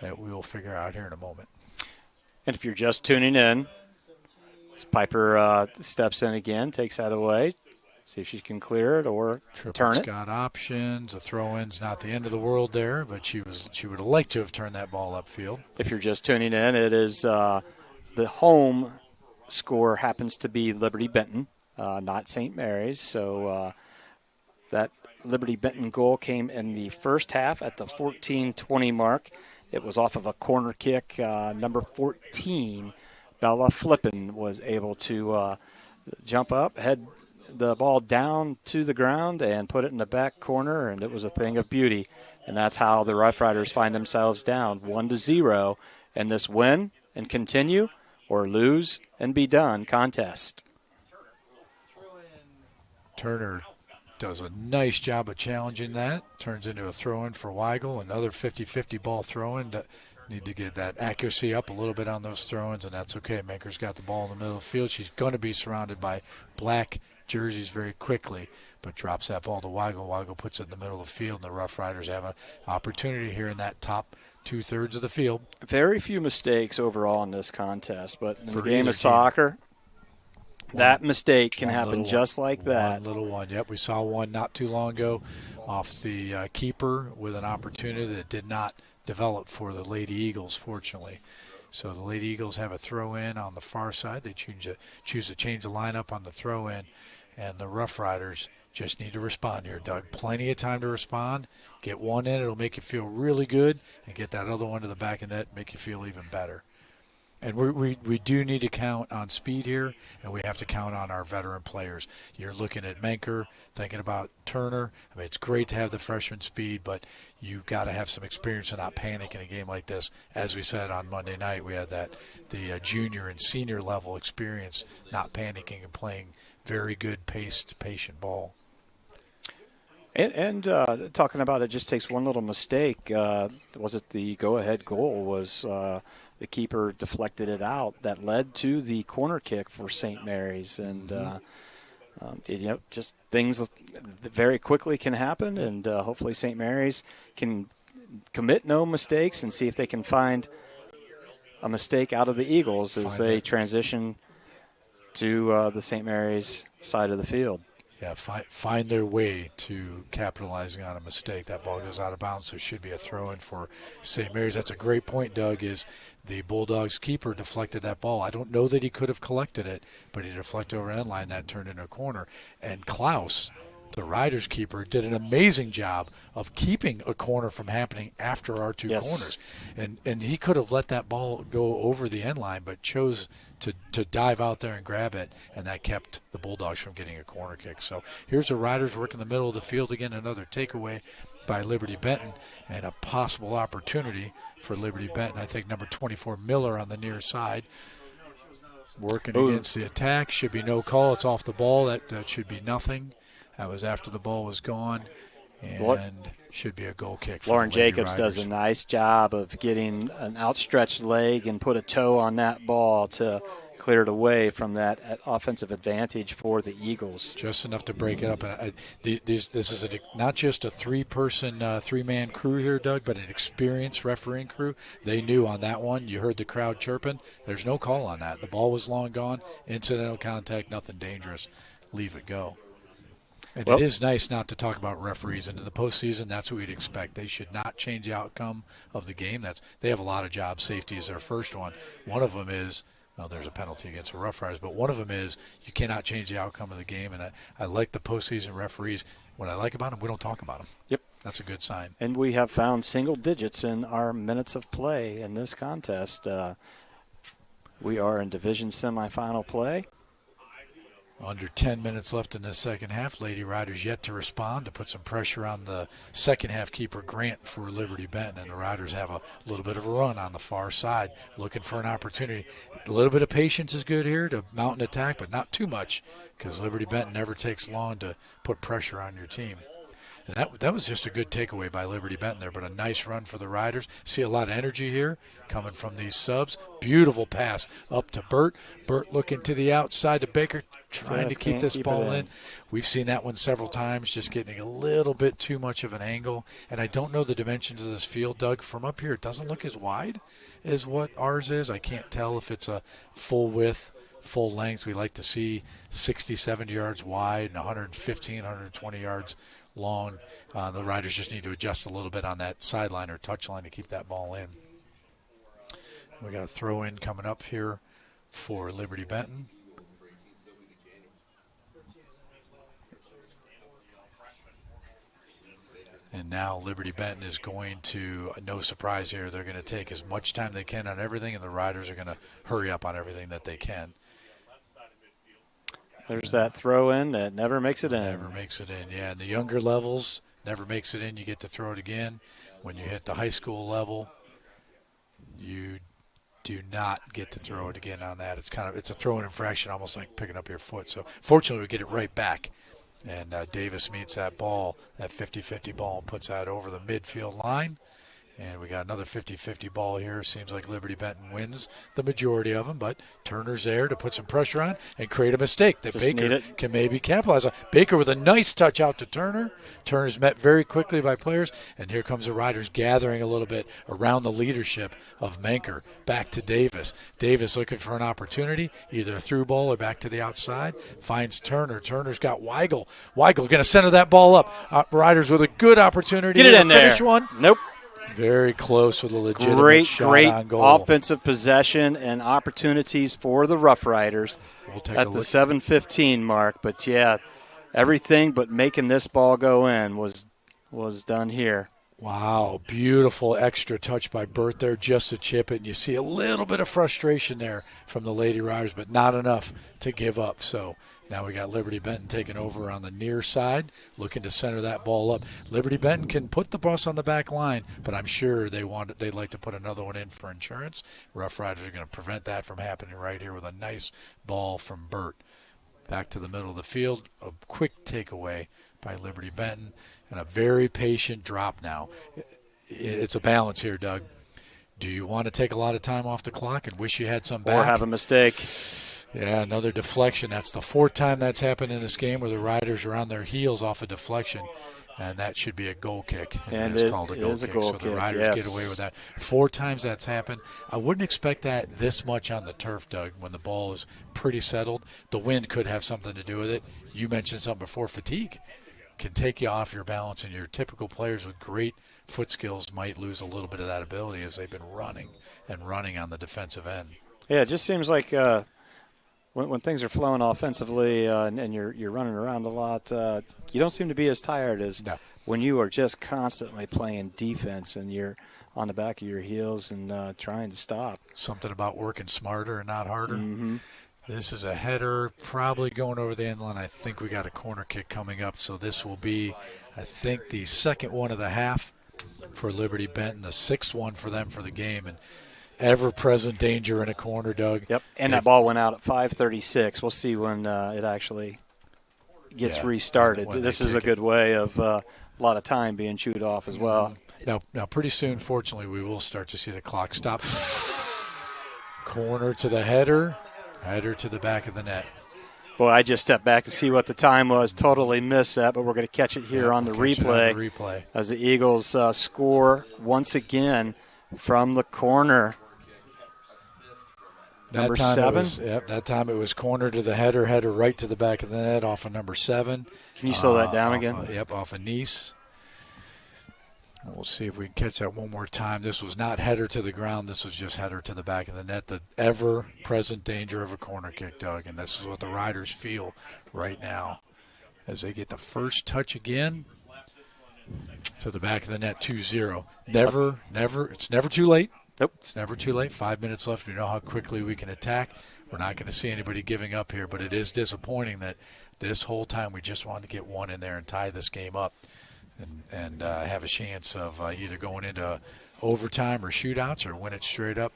that we will figure out here in a moment. And if you're just tuning in, Piper steps in again, takes that away. See if she can clear it or turn it. Got options. The throw-in's not the end of the world there, but she would have liked to have turned that ball upfield. If you're just tuning in, it is the home score happens to be Liberty Benton, not St. Mary's. So that Liberty Benton goal came in the first half at the 14:20 mark. It was off of a corner kick. Number 14, Bella Flippin, was able to jump up, head the ball down to the ground and put it in the back corner, and it was a thing of beauty. And that's how the Rough Riders find themselves down 1-0 in this win and continue or lose and be done contest. Turner does a nice job of challenging that. Turns into a throw-in for Weigel. Another 50-50 ball throw-in. Need to get that accuracy up a little bit on those throw-ins, and that's okay. Maker's got the ball in the middle of the field. She's going to be surrounded by black jerseys very quickly, but drops that ball to Weigel. Weigel puts it in the middle of the field, and the Rough Riders have an opportunity here in that top two-thirds of the field. Very few mistakes overall in this contest, but in the game of soccer, that mistake can happen just like that. One little one. Yep, we saw one not too long ago off the keeper with an opportunity that did not develop for the Lady Eagles, fortunately. So the Lady Eagles have a throw-in on the far side. They choose to change the lineup on the throw-in, and the Rough Riders just need to respond here, Doug. Plenty of time to respond. Get one in, it'll make you feel really good, and get that other one to the back of the net, make you feel even better. And we do need to count on speed here, and we have to count on our veteran players. You're looking at Menker, thinking about Turner. I mean, it's great to have the freshman speed, but you've got to have some experience and not panic in a game like this. As we said on Monday night, we had the junior and senior level experience, not panicking and playing very good paced, patient ball. And talking about it just takes one little mistake. Was it the go-ahead goal was the keeper deflected it out that led to the corner kick for St. Mary's. And, just things very quickly can happen, and hopefully St. Mary's can commit no mistakes and see if they can find a mistake out of the Eagles as they transition to the St. Mary's side of the field. Yeah, find their way to capitalizing on a mistake. That ball goes out of bounds, so it should be a throw-in for St. Mary's. That's a great point, Doug, is the Bulldogs keeper deflected that ball. I don't know that he could have collected it, but he deflected over end line. That turned into a corner. And Klaus, the Riders keeper, did an amazing job of keeping a corner from happening after our two corners. And he could have let that ball go over the end line, but chose to dive out there and grab it, and that kept the Bulldogs from getting a corner kick. So here's the Riders working the middle of the field again, another takeaway by Liberty Benton, and a possible opportunity for Liberty Benton. I think number 24, Miller, on the near side, working against the attack. Should be no call. It's off the ball. That should be nothing. That was after the ball was gone, and should be a goal kick. Lauren Jacobs does a nice job of getting an outstretched leg and put a toe on that ball to clear it away from that offensive advantage for the Eagles. Just enough to break it up. This is not just a three-man crew here, Doug, but an experienced refereeing crew. They knew on that one. You heard the crowd chirping. There's no call on that. The ball was long gone. Incidental contact, nothing dangerous. leave it go. And Well, it is nice not to talk about referees into the postseason. That's what we'd expect. They should not change the outcome of the game. They have a lot of jobs. Safety is their first one. One of them is, well, there's a penalty against the Rough Riders, but one of them is you cannot change the outcome of the game. And I like the postseason referees. What I like about them, we don't talk about them. Yep. That's a good sign. And we have found single digits in our minutes of play in this contest. We are in division semifinal play. Under 10 minutes left in the second half. Lady Riders yet to respond to put some pressure on the second half keeper Grant for Liberty Benton. And the Riders have a little bit of a run on the far side, looking for an opportunity. A little bit of patience is good here to mount an attack, but not too much, because Liberty Benton never takes long to put pressure on your team. And that was just a good takeaway by Liberty Benton there, but a nice run for the Riders. See a lot of energy here coming from these subs. Beautiful pass up to Burt. Burt looking to the outside to Baker, trying to keep this ball in. We've seen that one several times, just getting a little bit too much of an angle. And I don't know the dimensions of this field, Doug. From up here, it doesn't look as wide as what ours is. I can't tell if it's a full width, full length. We like to see 60, 70 yards wide and 115, 120 yards long. The Riders just need to adjust a little bit on that sideline or touchline to keep that ball in. We got a throw in coming up here for Liberty Benton. And now Liberty Benton is going to, no surprise here, they're going to take as much time they can on everything, and the Riders are going to hurry up on everything that they can. There's that throw in that never makes it in. Never makes it in, yeah. In the younger levels, never makes it in. You get to throw it again. When you hit the high school level, you do not get to throw it again on that. It's a throw-in infraction, almost like picking up your foot. So fortunately, we get it right back. And Davis meets that ball, that 50-50 ball, and puts that over the midfield line. And we got another 50-50 ball here. Seems like Liberty Benton wins the majority of them, but Turner's there to put some pressure on and create a mistake that Baker can maybe capitalize on. Baker with a nice touch out to Turner. Turner's met very quickly by players, and here comes the Riders gathering a little bit around the leadership of Menker. Back to Davis. Davis looking for an opportunity, either a through ball or back to the outside. Finds Turner. Turner's got Weigel. Weigel going to center that ball up. Riders with a good opportunity to finish one. Nope. Very close with a legitimate shot on goal. Great offensive possession and opportunities for the Rough Riders at the 7:15 mark. But, yeah, everything but making this ball go in was done here. Wow, beautiful extra touch by Burt there just to chip it. And you see a little bit of frustration there from the Lady Riders, but not enough to give up. So now we got Liberty Benton taking over on the near side, looking to center that ball up. Liberty Benton can put the bus on the back line, but I'm sure they'd like to put another one in for insurance. Rough Riders are going to prevent that from happening right here with a nice ball from Burt. Back to the middle of the field, a quick takeaway by Liberty Benton, and a very patient drop now. It's a balance here, Doug. Do you want to take a lot of time off the clock and wish you had some back? Or have a mistake. Yeah, another deflection. That's the fourth time that's happened in this game where the Riders are on their heels off a deflection, and that should be a goal kick. And it's called a goal kick, so the Riders get away with that. 4 times that's happened. I wouldn't expect that this much on the turf, Doug, when the ball is pretty settled. The wind could have something to do with it. You mentioned something before, fatigue can take you off your balance, and your typical players with great foot skills might lose a little bit of that ability as they've been running on the defensive end. Yeah, it just seems like when things are flowing offensively and you're running around a lot, you don't seem to be as tired as when you are just constantly playing defense and you're on the back of your heels and trying to stop. Something about working smarter and not harder. Mm-hmm. This is a header, probably going over the end line. I think we got a corner kick coming up, so this will be, I think, the second one of the half for Liberty Benton, the 6th one for them for the game, and ever-present danger in a corner, Doug. Yep, and that ball went out at 5:36. We'll see when it actually gets restarted. This is a good way of a lot of time being chewed off as well. Now, pretty soon, fortunately, we will start to see the clock stop. Corner to the header to the back of the net. Boy, I just stepped back to see what the time was. Totally missed that, but we're going to catch it here on the replay as the Eagles score once again from the corner. Number time 7. That time it was corner to the header right to the back of the net off of number 7. Can you slow that down again? Off of Nice. We'll see if we can catch that one more time. This was not header to the ground. This was just header to the back of the net. The ever-present danger of a corner kick, Doug, and this is what the Riders feel right now as they get the first touch again to the back of the net, 2-0. It's never too late. Nope. It's never too late. 5 minutes left. We know how quickly we can attack. We're not going to see anybody giving up here, but it is disappointing that this whole time we just wanted to get one in there and tie this game up and have a chance of either going into overtime or shootouts or win it straight up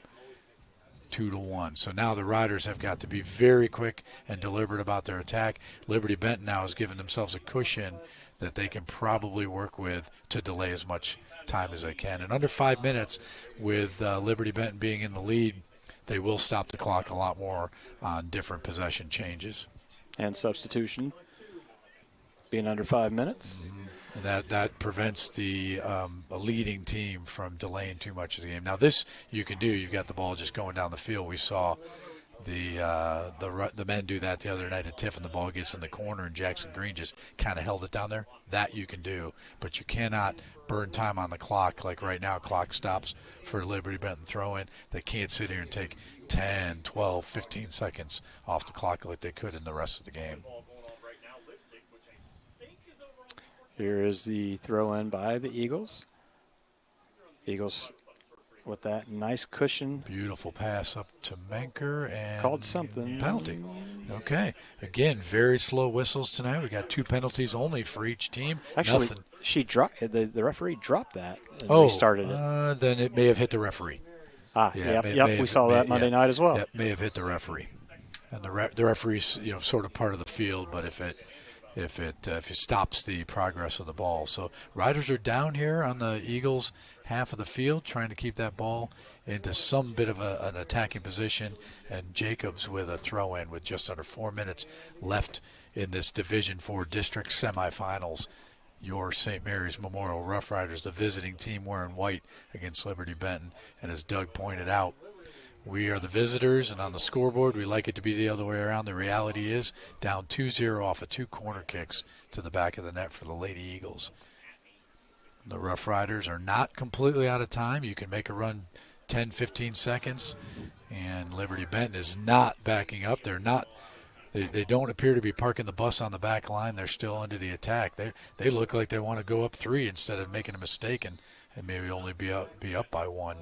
2-1. So now the Riders have got to be very quick and deliberate about their attack. Liberty Benton now has given themselves a cushion that they can probably work with to delay as much time as they can. In under 5 minutes, with Liberty Benton being in the lead, they will stop the clock a lot more on different possession changes. And substitution being under 5 minutes. Mm-hmm. That prevents the a leading team from delaying too much of the game. Now this you can do. You've got the ball just going down the field. We saw the men do that the other night at Tiff, and the ball gets in the corner, and Jackson Green just kind of held it down there. That you can do, but you cannot burn time on the clock. Like right now, clock stops for Liberty Benton throw-in. They can't sit here and take 10, 12, 15 seconds off the clock like they could in the rest of the game. Here is the throw-in by the Eagles. Eagles with that nice cushion. Beautiful pass up to Menker and called something. Penalty. Okay. Again, very slow whistles tonight. We got 2 penalties only for each team. Actually, Nothing. she dropped the referee dropped that and restarted it. Then it may have hit the referee. We saw that Monday night as well. Yep, may have hit the referee. And the referee's sort of part of the field, but if it stops the progress of the ball. So Riders are down here on the Eagles' half of the field, trying to keep that ball into some bit of an attacking position. And Jacobs with a throw-in with just under 4 minutes left in this Division IV district semifinals. Your St. Mary's Memorial Rough Riders, the visiting team, wearing white against Liberty Benton. And as Doug pointed out, we are the visitors, and on the scoreboard, we like it to be the other way around. The reality is down 2-0 off of 2 corner kicks to the back of the net for the Lady Eagles. The Rough Riders are not completely out of time. You can make a run 10, 15 seconds, and Liberty Benton is not backing up. They don't appear to be parking the bus on the back line. They're still under the attack. They look like they want to go up 3 instead of making a mistake and maybe only be up by 1.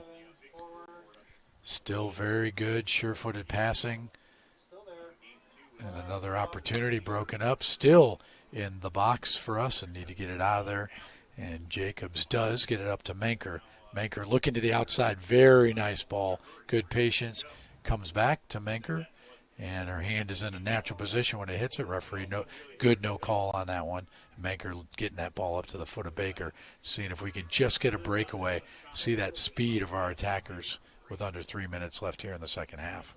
Still very good, sure-footed passing. And another opportunity broken up. Still in the box for us and need to get it out of there. And Jacobs does get it up to Menker. Menker looking to the outside. Very nice ball. Good patience. Comes back to Menker. And her hand is in a natural position when it hits it. Referee, no call on that one. Menker getting that ball up to the foot of Baker. Seeing if we can just get a breakaway. See that speed of our attackers with under 3 minutes left here in the second half.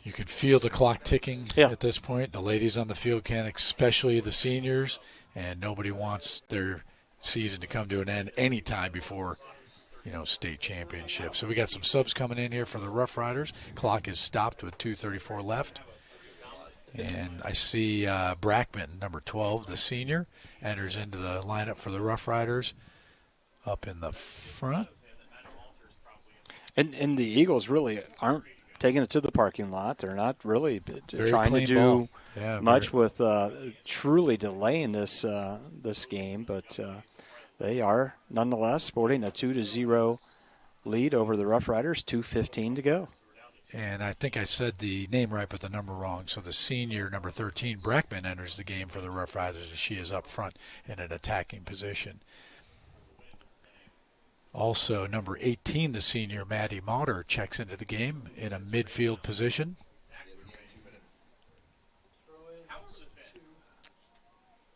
You can feel the clock ticking at this point. The ladies on the field can, especially the seniors, and nobody wants their season to come to an end any time before, state championship. So we got some subs coming in here for the Rough Riders. Clock is stopped with 2:34 left. And I see Brackman, number 12, the senior, enters into the lineup for the Rough Riders up in the front. And the Eagles really aren't taking it to the parking lot. They're not really trying to do much with truly delaying this game, but they are nonetheless sporting a 2-0 lead over the Rough Riders, 2:15 to go. And I think I said the name right, but the number wrong. So the senior, number 13, Brackman, enters the game for the Rough Riders, and she is up front in an attacking position. Also, number 18, the senior, Maddie Mauder, checks into the game in a midfield position.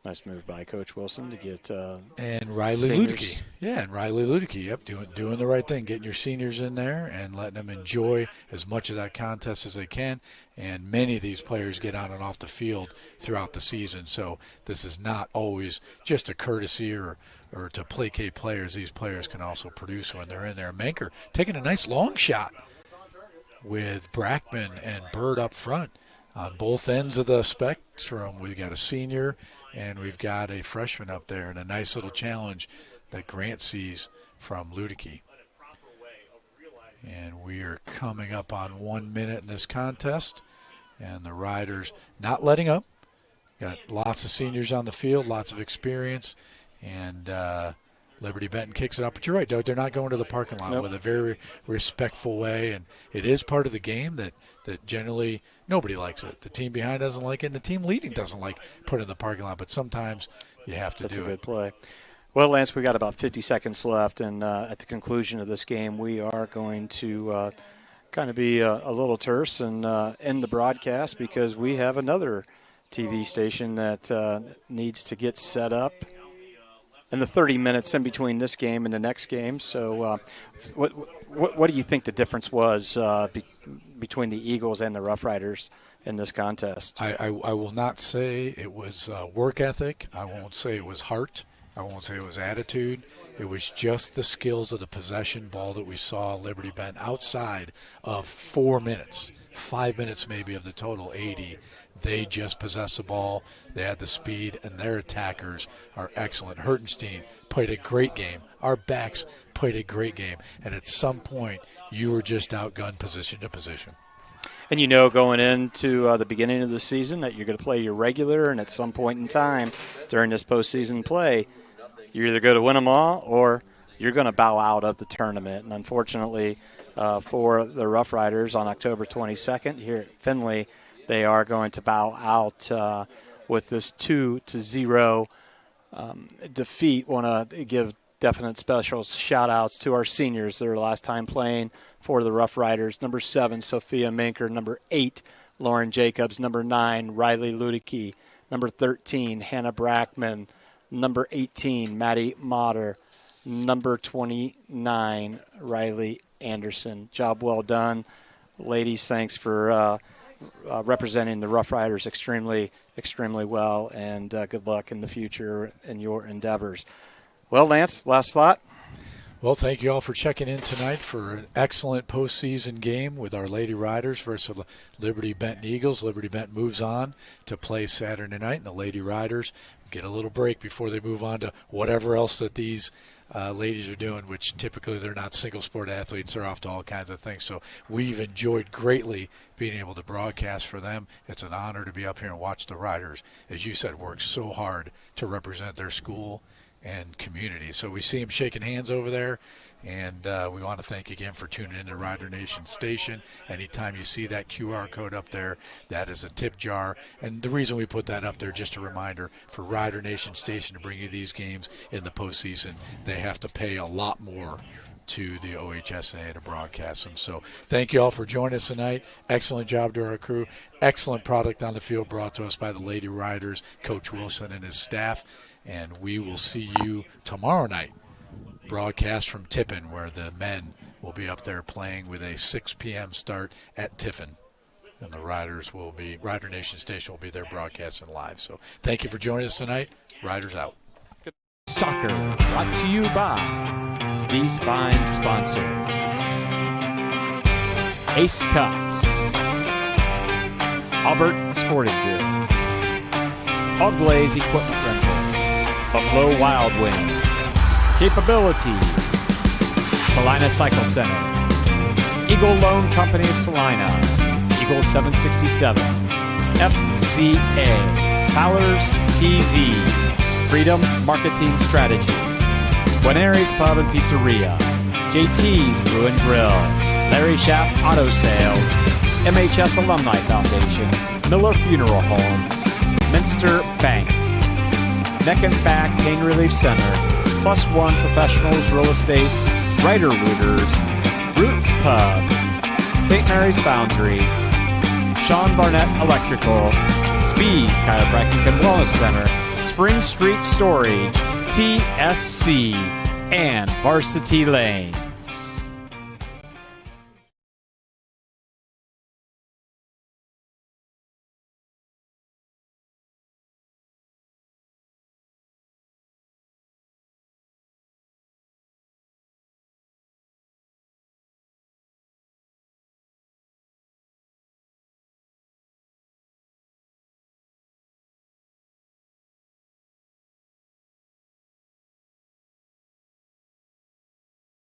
Nice move by Coach Wilson to get and Riley seniors. Luedeke. Yeah, and Riley Luedeke. Yep, doing the right thing, getting your seniors in there and letting them enjoy as much of that contest as they can. And many of these players get on and off the field throughout the season, so this is not always just a courtesy or to placate players. These players can also produce when they're in there. Manker taking a nice long shot with Brackman and Bird up front. On both ends of the spectrum, we've got a senior and we've got a freshman up there, and a nice little challenge that Grant sees from Luedeke. And we are coming up on 1 minute in this contest, and the Riders not letting up. Got lots of seniors on the field, lots of experience, and Liberty Benton kicks it up. But you're right, Doug, they're not going to the parking lot with a very respectful way, and it is part of the game that generally nobody likes it. The team behind doesn't like it, and the team leading doesn't like putting in the parking lot, but sometimes you have to do it. That's a good play. Well, Lance, we got about 50 seconds left, and at the conclusion of this game, we are going to kind of be a little terse and end the broadcast because we have another TV station that needs to get set up in the 30 minutes in between this game and the next game. So what do you think the difference was between the Eagles and the Rough Riders in this contest? I will not say it was work ethic. I won't say it was heart. I won't say it was attitude. It was just the skills of the possession ball that we saw Liberty Benton outside of 4 minutes, 5 minutes maybe of the total 80. They just possessed the ball. They had the speed, and their attackers are excellent. Hertenstein played a great game. Our backs played a great game. And at some point, you were just outgunned position to position. And you know going into the beginning of the season that you're going to play your regular, and at some point in time during this postseason play, you're either going to win them all or you're going to bow out of the tournament. And unfortunately for the Rough Riders on October 22nd here at Findlay, they are going to bow out with this 2-0 defeat. Want to give definite special shout-outs to our seniors. Their last time playing for the Rough Riders. Number 7, Sophia Manker. Number 8, Lauren Jacobs. Number 9, Riley Luedeke. Number 13, Hannah Brackman. Number 18, Maddie Motter. Number 29, Riley Anderson. Job well done. Ladies, thanks for representing the Rough Riders extremely, extremely well, and good luck in the future in your endeavors. Well, Lance, last thought? Well, thank you all for checking in tonight for an excellent postseason game with our Lady Riders versus Liberty Benton Eagles. Liberty Benton moves on to play Saturday night, and the Lady Riders get a little break before they move on to whatever else that these ladies are doing, which typically they're not single sport athletes. They're off to all kinds of things. So we've enjoyed greatly being able to broadcast for them. It's an honor to be up here and watch the Riders, as you said, work so hard to represent their school and community. So we see them shaking hands over there, and we want to thank you again for tuning in to Rider Nation Station. Anytime you see that QR code up there, that is a tip jar. And the reason we put that up there, just a reminder, for Rider Nation Station to bring you these games in the postseason, they have to pay a lot more to the OHSA to broadcast them. So thank you all for joining us tonight. Excellent job to our crew. Excellent product on the field brought to us by the Lady Riders, Coach Wilson and his staff. And we will see you tomorrow night, broadcast from Tiffin, where the men will be up there playing with a 6 p.m. start at Tiffin. And the Riders will be, Rider Nation Station will be there broadcasting live. So thank you for joining us tonight. Riders out. Soccer brought to you by these fine sponsors. Ace Cuts, Albert Sporting Goods, Hog Blaze Equipment Rental, Buffalo Wild Wing, Capability, Salina Cycle Center, Eagle Loan Company of Salina, Eagle 767, FCA, Fowler's TV, Freedom Marketing Strategies, Guarneri's Pub and Pizzeria, JT's Brew and Grill, Larry Schaff Auto Sales, MHS Alumni Foundation, Miller Funeral Homes, Minster Bank, Neck and Back Pain Relief Center, Plus One Professionals Real Estate, Writer Rooters, Roots Pub, St. Mary's Foundry, Sean Barnett Electrical, Spees Chiropractic and Wellness Center, Spring Street Storage, TSC, and Varsity Lane.